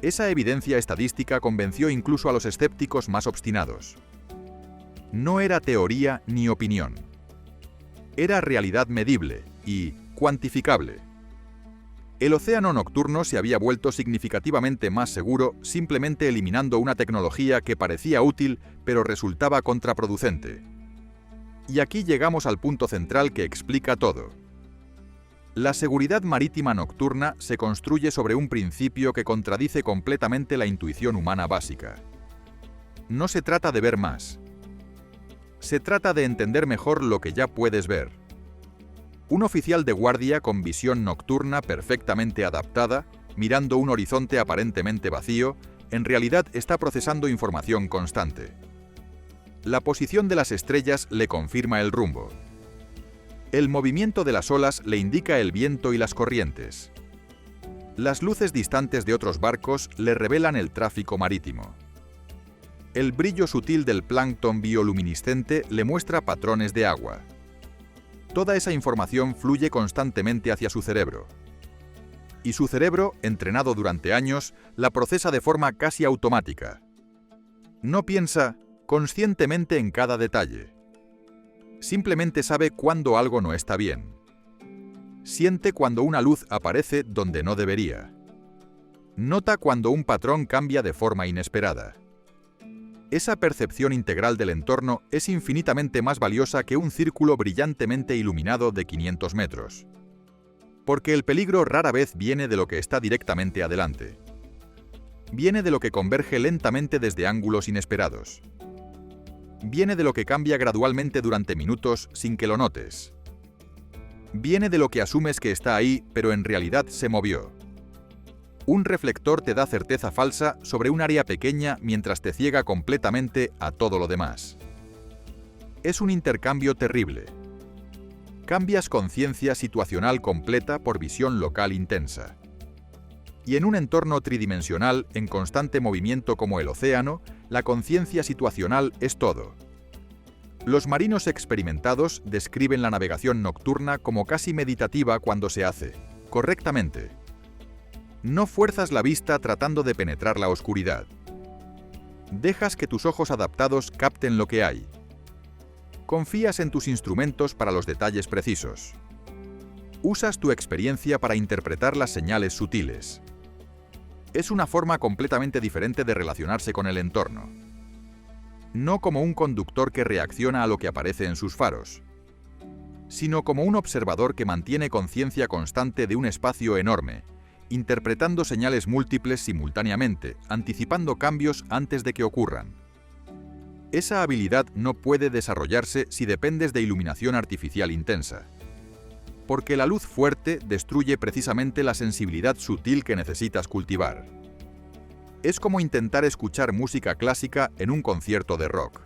Esa evidencia estadística convenció incluso a los escépticos más obstinados. No era teoría ni opinión. Era realidad medible y cuantificable. El océano nocturno se había vuelto significativamente más seguro simplemente eliminando una tecnología que parecía útil pero resultaba contraproducente. Y aquí llegamos al punto central que explica todo. La seguridad marítima nocturna se construye sobre un principio que contradice completamente la intuición humana básica. No se trata de ver más. Se trata de entender mejor lo que ya puedes ver. Un oficial de guardia con visión nocturna perfectamente adaptada, mirando un horizonte aparentemente vacío, en realidad está procesando información constante. La posición de las estrellas le confirma el rumbo. El movimiento de las olas le indica el viento y las corrientes. Las luces distantes de otros barcos le revelan el tráfico marítimo. El brillo sutil del plancton bioluminiscente le muestra patrones de agua. Toda esa información fluye constantemente hacia su cerebro. Y su cerebro, entrenado durante años, la procesa de forma casi automática. No piensa, conscientemente en cada detalle. Simplemente sabe cuándo algo no está bien. Siente cuando una luz aparece donde no debería. Nota cuando un patrón cambia de forma inesperada. Esa percepción integral del entorno es infinitamente más valiosa que un círculo brillantemente iluminado de 500 metros. Porque el peligro rara vez viene de lo que está directamente adelante. Viene de lo que converge lentamente desde ángulos inesperados. Viene de lo que cambia gradualmente durante minutos sin que lo notes. Viene de lo que asumes que está ahí, pero en realidad se movió. Un reflector te da certeza falsa sobre un área pequeña mientras te ciega completamente a todo lo demás. Es un intercambio terrible. Cambias conciencia situacional completa por visión local intensa. Y en un entorno tridimensional en constante movimiento como el océano, la conciencia situacional es todo. Los marinos experimentados describen la navegación nocturna como casi meditativa cuando se hace correctamente. No fuerzas la vista tratando de penetrar la oscuridad. Dejas que tus ojos adaptados capten lo que hay. Confías en tus instrumentos para los detalles precisos. Usas tu experiencia para interpretar las señales sutiles. Es una forma completamente diferente de relacionarse con el entorno. No como un conductor que reacciona a lo que aparece en sus faros, sino como un observador que mantiene conciencia constante de un espacio enorme, interpretando señales múltiples simultáneamente, anticipando cambios antes de que ocurran. Esa habilidad no puede desarrollarse si dependes de iluminación artificial intensa, porque la luz fuerte destruye precisamente la sensibilidad sutil que necesitas cultivar. Es como intentar escuchar música clásica en un concierto de rock.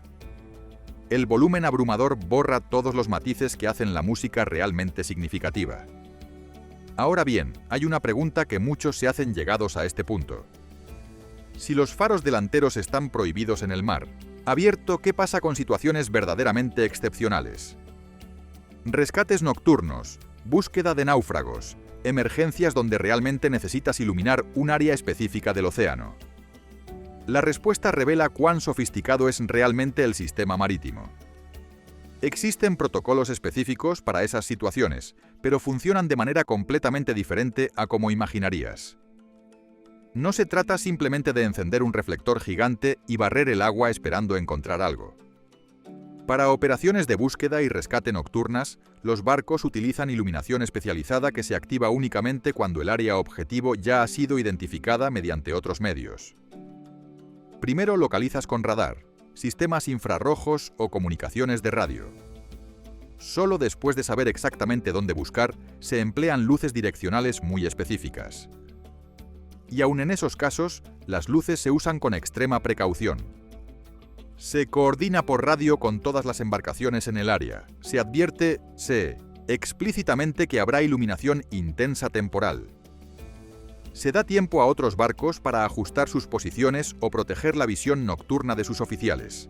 El volumen abrumador borra todos los matices que hacen la música realmente significativa. Ahora bien, hay una pregunta que muchos se hacen llegados a este punto. Si los faros delanteros están prohibidos en el mar abierto, ¿qué pasa con situaciones verdaderamente excepcionales? Rescates nocturnos, búsqueda de náufragos, emergencias donde realmente necesitas iluminar un área específica del océano. La respuesta revela cuán sofisticado es realmente el sistema marítimo. Existen protocolos específicos para esas situaciones, pero funcionan de manera completamente diferente a como imaginarías. No se trata simplemente de encender un reflector gigante y barrer el agua esperando encontrar algo. Para operaciones de búsqueda y rescate nocturnas, los barcos utilizan iluminación especializada que se activa únicamente cuando el área objetivo ya ha sido identificada mediante otros medios. Primero localizas con radar, sistemas infrarrojos o comunicaciones de radio. Solo después de saber exactamente dónde buscar, se emplean luces direccionales muy específicas. Y aun en esos casos, las luces se usan con extrema precaución. Se coordina por radio con todas las embarcaciones en el área. Se advierte, explícitamente que habrá iluminación intensa temporal. Se da tiempo a otros barcos para ajustar sus posiciones o proteger la visión nocturna de sus oficiales.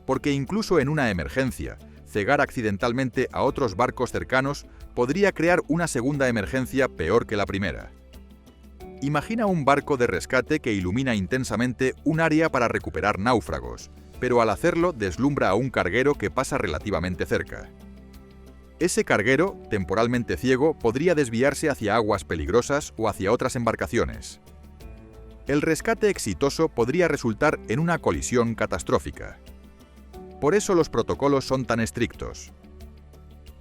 Porque incluso en una emergencia, cegar accidentalmente a otros barcos cercanos podría crear una segunda emergencia peor que la primera. Imagina un barco de rescate que ilumina intensamente un área para recuperar náufragos, pero al hacerlo deslumbra a un carguero que pasa relativamente cerca. Ese carguero, temporalmente ciego, podría desviarse hacia aguas peligrosas o hacia otras embarcaciones. El rescate exitoso podría resultar en una colisión catastrófica. Por eso los protocolos son tan estrictos.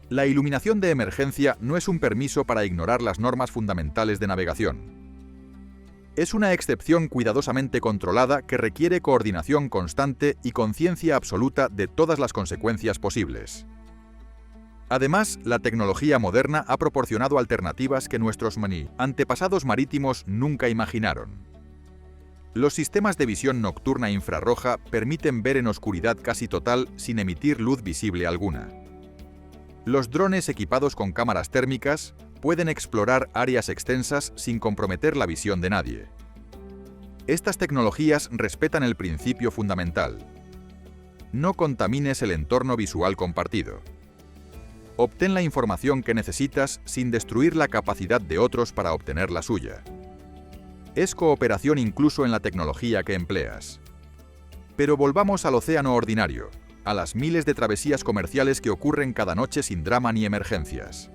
La iluminación de emergencia no es un permiso para ignorar las normas fundamentales de navegación. Es una excepción cuidadosamente controlada que requiere coordinación constante y conciencia absoluta de todas las consecuencias posibles. Además, la tecnología moderna ha proporcionado alternativas que nuestros antepasados marítimos nunca imaginaron. Los sistemas de visión nocturna infrarroja permiten ver en oscuridad casi total sin emitir luz visible alguna. Los drones equipados con cámaras térmicas pueden explorar áreas extensas sin comprometer la visión de nadie. Estas tecnologías respetan el principio fundamental: no contamines el entorno visual compartido. Obtén la información que necesitas sin destruir la capacidad de otros para obtener la suya. Es cooperación incluso en la tecnología que empleas. Pero volvamos al océano ordinario, a las miles de travesías comerciales que ocurren cada noche sin drama ni emergencias.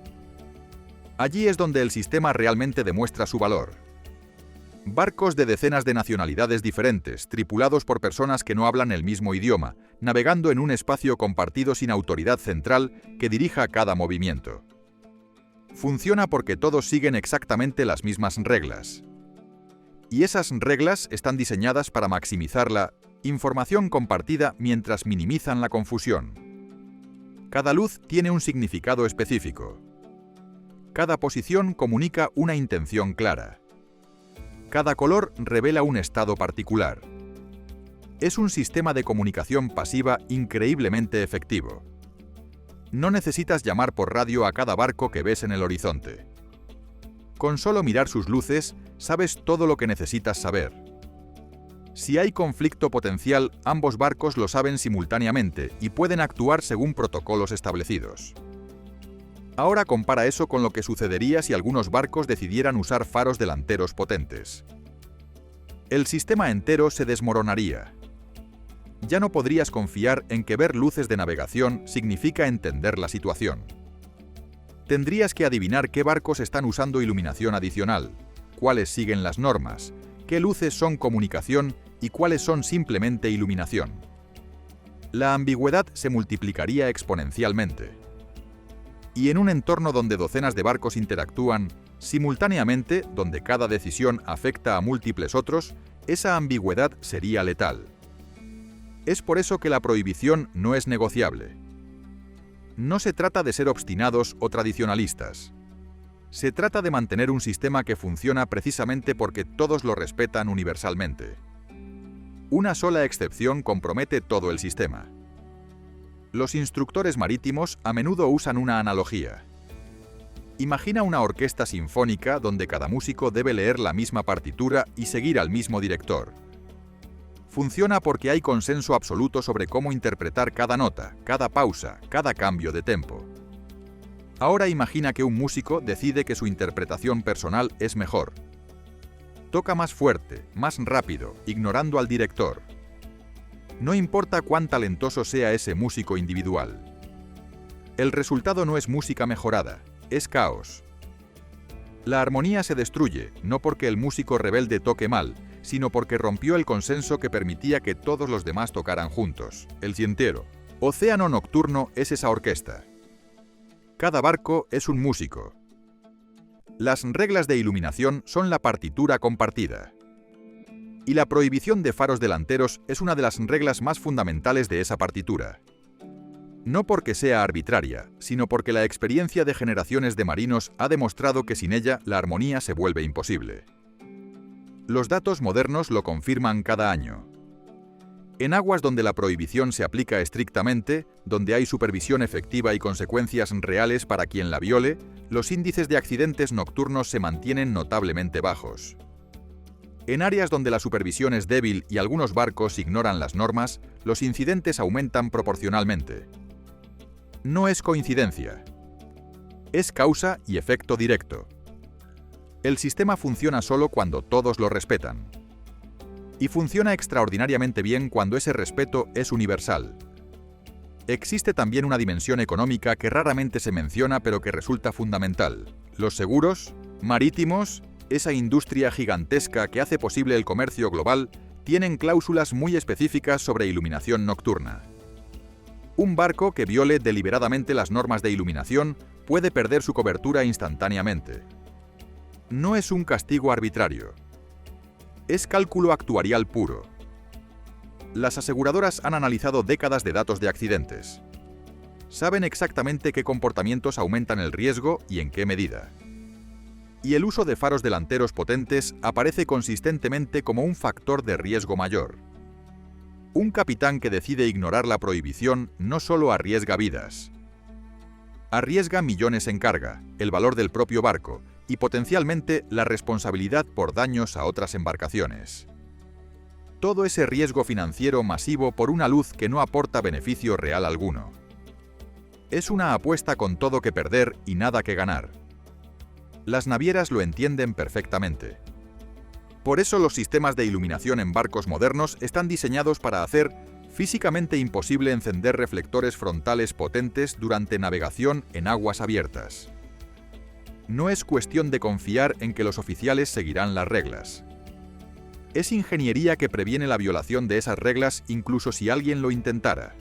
Allí es donde el sistema realmente demuestra su valor. Barcos de decenas de nacionalidades diferentes, tripulados por personas que no hablan el mismo idioma, navegando en un espacio compartido sin autoridad central que dirija cada movimiento. Funciona porque todos siguen exactamente las mismas reglas. Y esas reglas están diseñadas para maximizar la información compartida mientras minimizan la confusión. Cada luz tiene un significado específico. Cada posición comunica una intención clara. Cada color revela un estado particular. Es un sistema de comunicación pasiva increíblemente efectivo. No necesitas llamar por radio a cada barco que ves en el horizonte. Con solo mirar sus luces, sabes todo lo que necesitas saber. Si hay conflicto potencial, ambos barcos lo saben simultáneamente y pueden actuar según protocolos establecidos. Ahora compara eso con lo que sucedería si algunos barcos decidieran usar faros delanteros potentes. El sistema entero se desmoronaría. Ya no podrías confiar en que ver luces de navegación significa entender la situación. Tendrías que adivinar qué barcos están usando iluminación adicional, cuáles siguen las normas, qué luces son comunicación y cuáles son simplemente iluminación. La ambigüedad se multiplicaría exponencialmente. Y en un entorno donde docenas de barcos interactúan simultáneamente, donde cada decisión afecta a múltiples otros, esa ambigüedad sería letal. Es por eso que la prohibición no es negociable. No se trata de ser obstinados o tradicionalistas. Se trata de mantener un sistema que funciona precisamente porque todos lo respetan universalmente. Una sola excepción compromete todo el sistema. Los instructores marítimos a menudo usan una analogía. Imagina una orquesta sinfónica donde cada músico debe leer la misma partitura y seguir al mismo director. Funciona porque hay consenso absoluto sobre cómo interpretar cada nota, cada pausa, cada cambio de tempo. Ahora imagina que un músico decide que su interpretación personal es mejor. Toca más fuerte, más rápido, ignorando al director. No importa cuán talentoso sea ese músico individual. El resultado no es música mejorada, es caos. La armonía se destruye, no porque el músico rebelde toque mal, sino porque rompió el consenso que permitía que todos los demás tocaran juntos. El cientero. Océano Nocturno es esa orquesta. Cada barco es un músico. Las reglas de iluminación son la partitura compartida. Y la prohibición de faros delanteros es una de las reglas más fundamentales de esa partitura. No porque sea arbitraria, sino porque la experiencia de generaciones de marinos ha demostrado que sin ella la armonía se vuelve imposible. Los datos modernos lo confirman cada año. En aguas donde la prohibición se aplica estrictamente, donde hay supervisión efectiva y consecuencias reales para quien la viole, los índices de accidentes nocturnos se mantienen notablemente bajos. En áreas donde la supervisión es débil y algunos barcos ignoran las normas, los incidentes aumentan proporcionalmente. No es coincidencia. Es causa y efecto directo. El sistema funciona solo cuando todos lo respetan. Y funciona extraordinariamente bien cuando ese respeto es universal. Existe también una dimensión económica que raramente se menciona pero que resulta fundamental. Los seguros, marítimos, esa industria gigantesca que hace posible el comercio global, tienen cláusulas muy específicas sobre iluminación nocturna. Un barco que viole deliberadamente las normas de iluminación puede perder su cobertura instantáneamente. No es un castigo arbitrario. Es cálculo actuarial puro. Las aseguradoras han analizado décadas de datos de accidentes. Saben exactamente qué comportamientos aumentan el riesgo y en qué medida. Y el uso de faros delanteros potentes aparece consistentemente como un factor de riesgo mayor. Un capitán que decide ignorar la prohibición no solo arriesga vidas. Arriesga millones en carga, el valor del propio barco y potencialmente la responsabilidad por daños a otras embarcaciones. Todo ese riesgo financiero masivo por una luz que no aporta beneficio real alguno. Es una apuesta con todo que perder y nada que ganar. Las navieras lo entienden perfectamente. Por eso los sistemas de iluminación en barcos modernos están diseñados para hacer físicamente imposible encender reflectores frontales potentes durante navegación en aguas abiertas. No es cuestión de confiar en que los oficiales seguirán las reglas. Es ingeniería que previene la violación de esas reglas incluso si alguien lo intentara.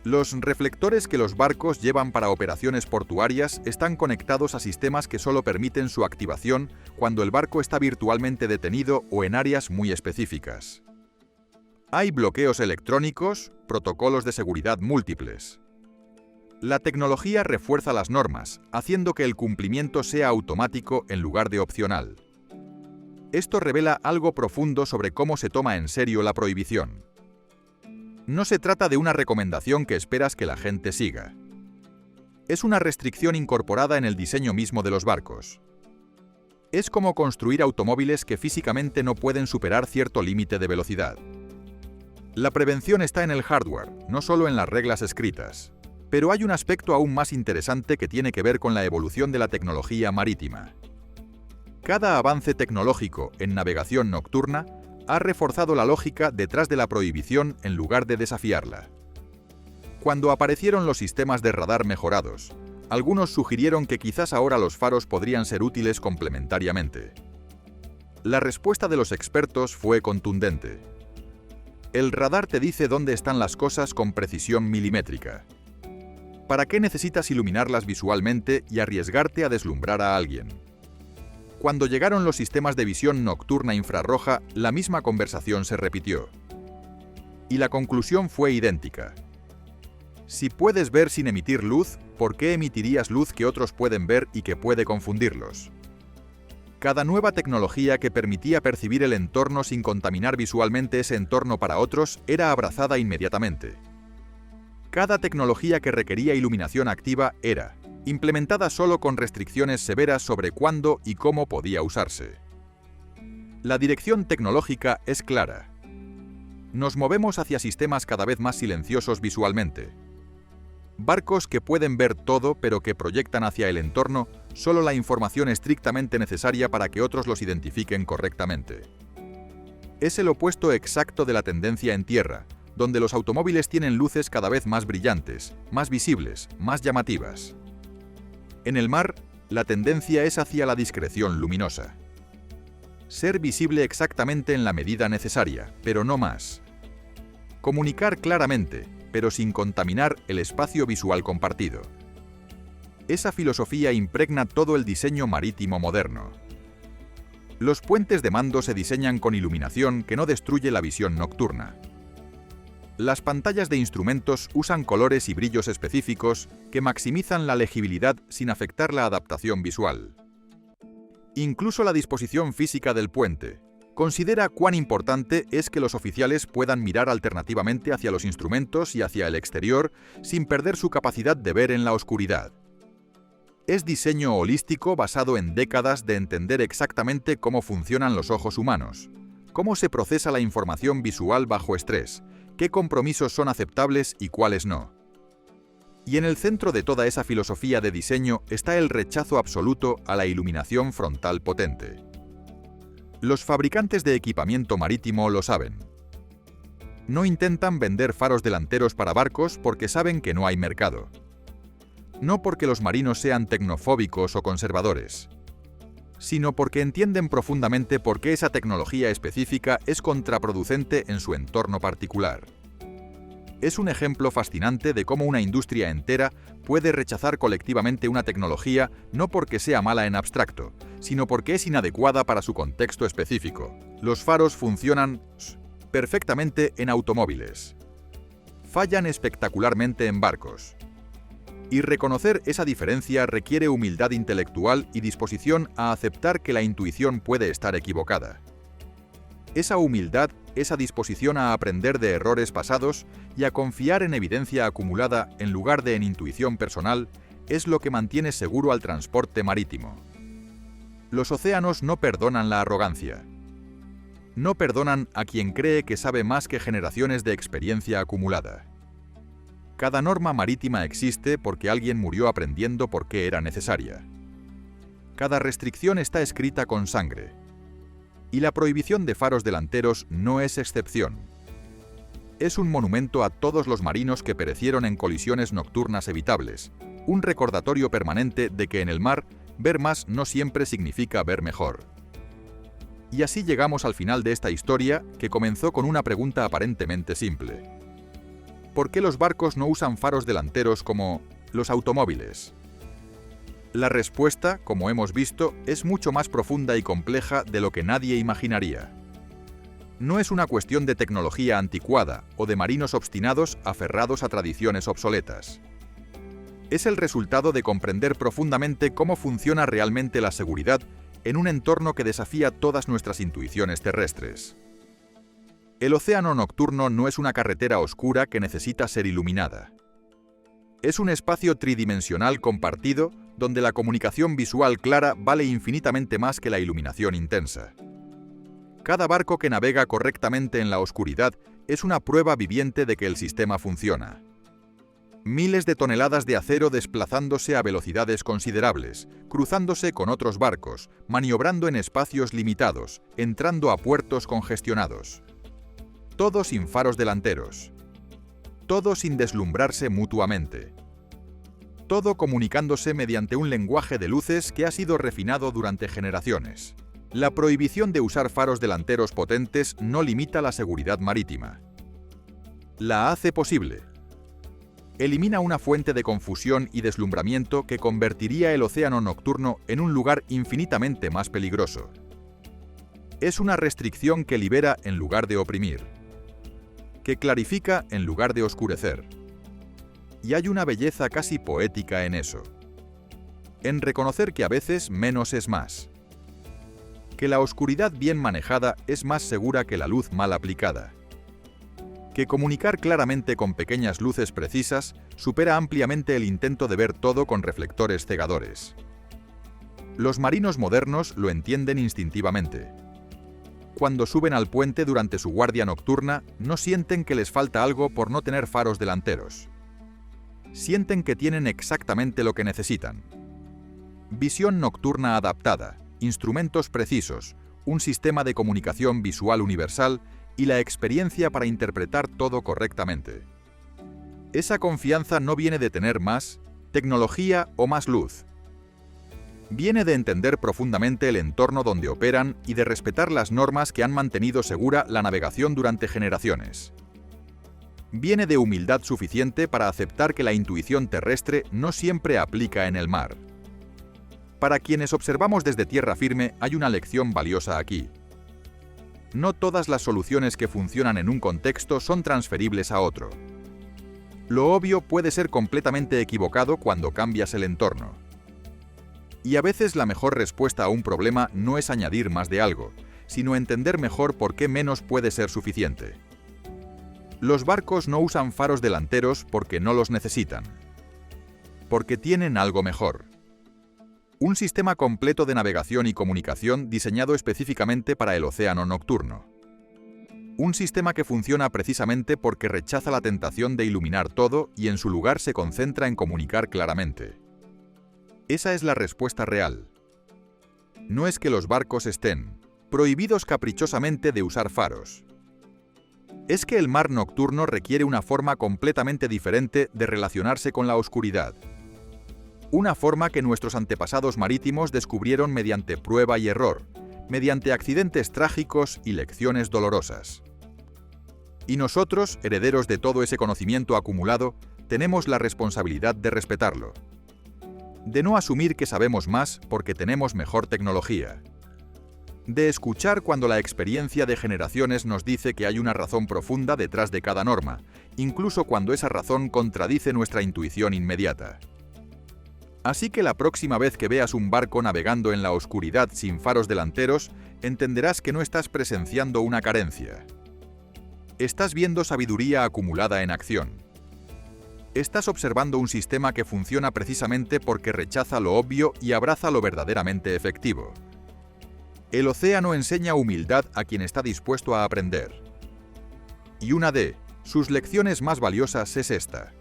Los reflectores que los barcos llevan para operaciones portuarias están conectados a sistemas que solo permiten su activación cuando el barco está virtualmente detenido o en áreas muy específicas. Hay bloqueos electrónicos, protocolos de seguridad múltiples. La tecnología refuerza las normas, haciendo que el cumplimiento sea automático en lugar de opcional. Esto revela algo profundo sobre cómo se toma en serio la prohibición. No se trata de una recomendación que esperas que la gente siga. Es una restricción incorporada en el diseño mismo de los barcos. Es como construir automóviles que físicamente no pueden superar cierto límite de velocidad. La prevención está en el hardware, no solo en las reglas escritas. Pero hay un aspecto aún más interesante que tiene que ver con la evolución de la tecnología marítima. Cada avance tecnológico en navegación nocturna ha reforzado la lógica detrás de la prohibición en lugar de desafiarla. Cuando aparecieron los sistemas de radar mejorados, algunos sugirieron que quizás ahora los faros podrían ser útiles complementariamente. La respuesta de los expertos fue contundente. El radar te dice dónde están las cosas con precisión milimétrica. ¿Para qué necesitas iluminarlas visualmente y arriesgarte a deslumbrar a alguien? Cuando llegaron los sistemas de visión nocturna infrarroja, la misma conversación se repitió. Y la conclusión fue idéntica. Si puedes ver sin emitir luz, ¿por qué emitirías luz que otros pueden ver y que puede confundirlos? Cada nueva tecnología que permitía percibir el entorno sin contaminar visualmente ese entorno para otros era abrazada inmediatamente. Cada tecnología que requería iluminación activa era implementada solo con restricciones severas sobre cuándo y cómo podía usarse. La dirección tecnológica es clara. Nos movemos hacia sistemas cada vez más silenciosos visualmente. Barcos que pueden ver todo pero que proyectan hacia el entorno solo la información estrictamente necesaria para que otros los identifiquen correctamente. Es el opuesto exacto de la tendencia en tierra, donde los automóviles tienen luces cada vez más brillantes, más visibles, más llamativas. En el mar, la tendencia es hacia la discreción luminosa. Ser visible exactamente en la medida necesaria, pero no más. Comunicar claramente, pero sin contaminar el espacio visual compartido. Esa filosofía impregna todo el diseño marítimo moderno. Los puentes de mando se diseñan con iluminación que no destruye la visión nocturna. Las pantallas de instrumentos usan colores y brillos específicos que maximizan la legibilidad sin afectar la adaptación visual. Incluso la disposición física del puente considera cuán importante es que los oficiales puedan mirar alternativamente hacia los instrumentos y hacia el exterior sin perder su capacidad de ver en la oscuridad. Es diseño holístico basado en décadas de entender exactamente cómo funcionan los ojos humanos, cómo se procesa la información visual bajo estrés, qué compromisos son aceptables y cuáles no. Y en el centro de toda esa filosofía de diseño está el rechazo absoluto a la iluminación frontal potente. Los fabricantes de equipamiento marítimo lo saben. No intentan vender faros delanteros para barcos porque saben que no hay mercado. No porque los marinos sean tecnofóbicos o conservadores, sino porque entienden profundamente por qué esa tecnología específica es contraproducente en su entorno particular. Es un ejemplo fascinante de cómo una industria entera puede rechazar colectivamente una tecnología no porque sea mala en abstracto, sino porque es inadecuada para su contexto específico. Los faros funcionan perfectamente en automóviles. Fallan espectacularmente en barcos. Y reconocer esa diferencia requiere humildad intelectual y disposición a aceptar que la intuición puede estar equivocada. Esa humildad, esa disposición a aprender de errores pasados y a confiar en evidencia acumulada en lugar de en intuición personal, es lo que mantiene seguro al transporte marítimo. Los océanos no perdonan la arrogancia. No perdonan a quien cree que sabe más que generaciones de experiencia acumulada. Cada norma marítima existe porque alguien murió aprendiendo por qué era necesaria. Cada restricción está escrita con sangre. Y la prohibición de faros delanteros no es excepción. Es un monumento a todos los marinos que perecieron en colisiones nocturnas evitables, un recordatorio permanente de que en el mar, ver más no siempre significa ver mejor. Y así llegamos al final de esta historia, que comenzó con una pregunta aparentemente simple. ¿Por qué los barcos no usan faros delanteros como los automóviles? La respuesta, como hemos visto, es mucho más profunda y compleja de lo que nadie imaginaría. No es una cuestión de tecnología anticuada o de marinos obstinados aferrados a tradiciones obsoletas. Es el resultado de comprender profundamente cómo funciona realmente la seguridad en un entorno que desafía todas nuestras intuiciones terrestres. El océano nocturno no es una carretera oscura que necesita ser iluminada. Es un espacio tridimensional compartido donde la comunicación visual clara vale infinitamente más que la iluminación intensa. Cada barco que navega correctamente en la oscuridad es una prueba viviente de que el sistema funciona. Miles de toneladas de acero desplazándose a velocidades considerables, cruzándose con otros barcos, maniobrando en espacios limitados, entrando a puertos congestionados. Todo sin faros delanteros. Todo sin deslumbrarse mutuamente. Todo comunicándose mediante un lenguaje de luces que ha sido refinado durante generaciones. La prohibición de usar faros delanteros potentes no limita la seguridad marítima. La hace posible. Elimina una fuente de confusión y deslumbramiento que convertiría el océano nocturno en un lugar infinitamente más peligroso. Es una restricción que libera en lugar de oprimir, que clarifica en lugar de oscurecer. Y hay una belleza casi poética en eso. En reconocer que a veces menos es más. Que la oscuridad bien manejada es más segura que la luz mal aplicada. Que comunicar claramente con pequeñas luces precisas supera ampliamente el intento de ver todo con reflectores cegadores. Los marinos modernos lo entienden instintivamente. Cuando suben al puente durante su guardia nocturna, no sienten que les falta algo por no tener faros delanteros. Sienten que tienen exactamente lo que necesitan. Visión nocturna adaptada, instrumentos precisos, un sistema de comunicación visual universal y la experiencia para interpretar todo correctamente. Esa confianza no viene de tener más tecnología o más luz. Viene de entender profundamente el entorno donde operan y de respetar las normas que han mantenido segura la navegación durante generaciones. Viene de humildad suficiente para aceptar que la intuición terrestre no siempre aplica en el mar. Para quienes observamos desde tierra firme hay una lección valiosa aquí. No todas las soluciones que funcionan en un contexto son transferibles a otro. Lo obvio puede ser completamente equivocado cuando cambias el entorno. Y a veces la mejor respuesta a un problema no es añadir más de algo, sino entender mejor por qué menos puede ser suficiente. Los barcos no usan faros delanteros porque no los necesitan. Porque tienen algo mejor. Un sistema completo de navegación y comunicación diseñado específicamente para el océano nocturno. Un sistema que funciona precisamente porque rechaza la tentación de iluminar todo y en su lugar se concentra en comunicar claramente. Esa es la respuesta real. No es que los barcos estén prohibidos caprichosamente de usar faros. Es que el mar nocturno requiere una forma completamente diferente de relacionarse con la oscuridad. Una forma que nuestros antepasados marítimos descubrieron mediante prueba y error, mediante accidentes trágicos y lecciones dolorosas. Y nosotros, herederos de todo ese conocimiento acumulado, tenemos la responsabilidad de respetarlo. De no asumir que sabemos más porque tenemos mejor tecnología. De escuchar cuando la experiencia de generaciones nos dice que hay una razón profunda detrás de cada norma, incluso cuando esa razón contradice nuestra intuición inmediata. Así que la próxima vez que veas un barco navegando en la oscuridad sin faros delanteros, entenderás que no estás presenciando una carencia. Estás viendo sabiduría acumulada en acción. Estás observando un sistema que funciona precisamente porque rechaza lo obvio y abraza lo verdaderamente efectivo. El océano enseña humildad a quien está dispuesto a aprender. Y una de sus lecciones más valiosas es esta.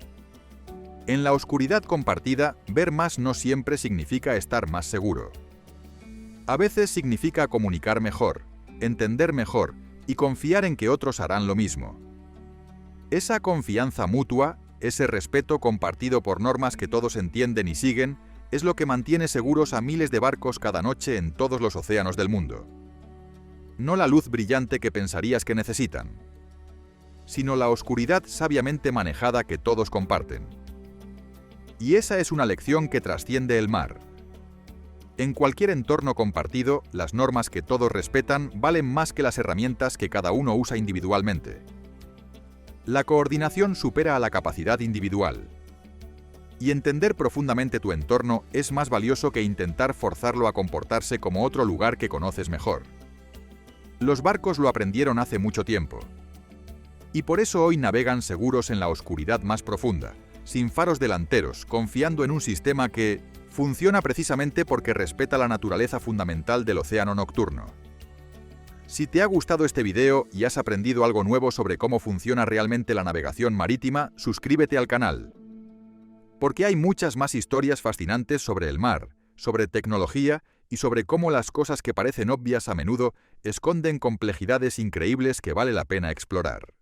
En la oscuridad compartida, ver más no siempre significa estar más seguro. A veces significa comunicar mejor, entender mejor y confiar en que otros harán lo mismo. Esa confianza mutua, ese respeto compartido por normas que todos entienden y siguen, es lo que mantiene seguros a miles de barcos cada noche en todos los océanos del mundo. No la luz brillante que pensarías que necesitan, sino la oscuridad sabiamente manejada que todos comparten. Y esa es una lección que trasciende el mar. En cualquier entorno compartido, las normas que todos respetan valen más que las herramientas que cada uno usa individualmente. La coordinación supera a la capacidad individual. Y entender profundamente tu entorno es más valioso que intentar forzarlo a comportarse como otro lugar que conoces mejor. Los barcos lo aprendieron hace mucho tiempo. Y por eso hoy navegan seguros en la oscuridad más profunda, sin faros delanteros, confiando en un sistema que funciona precisamente porque respeta la naturaleza fundamental del océano nocturno. Si te ha gustado este video y has aprendido algo nuevo sobre cómo funciona realmente la navegación marítima, suscríbete al canal. Porque hay muchas más historias fascinantes sobre el mar, sobre tecnología y sobre cómo las cosas que parecen obvias a menudo esconden complejidades increíbles que vale la pena explorar.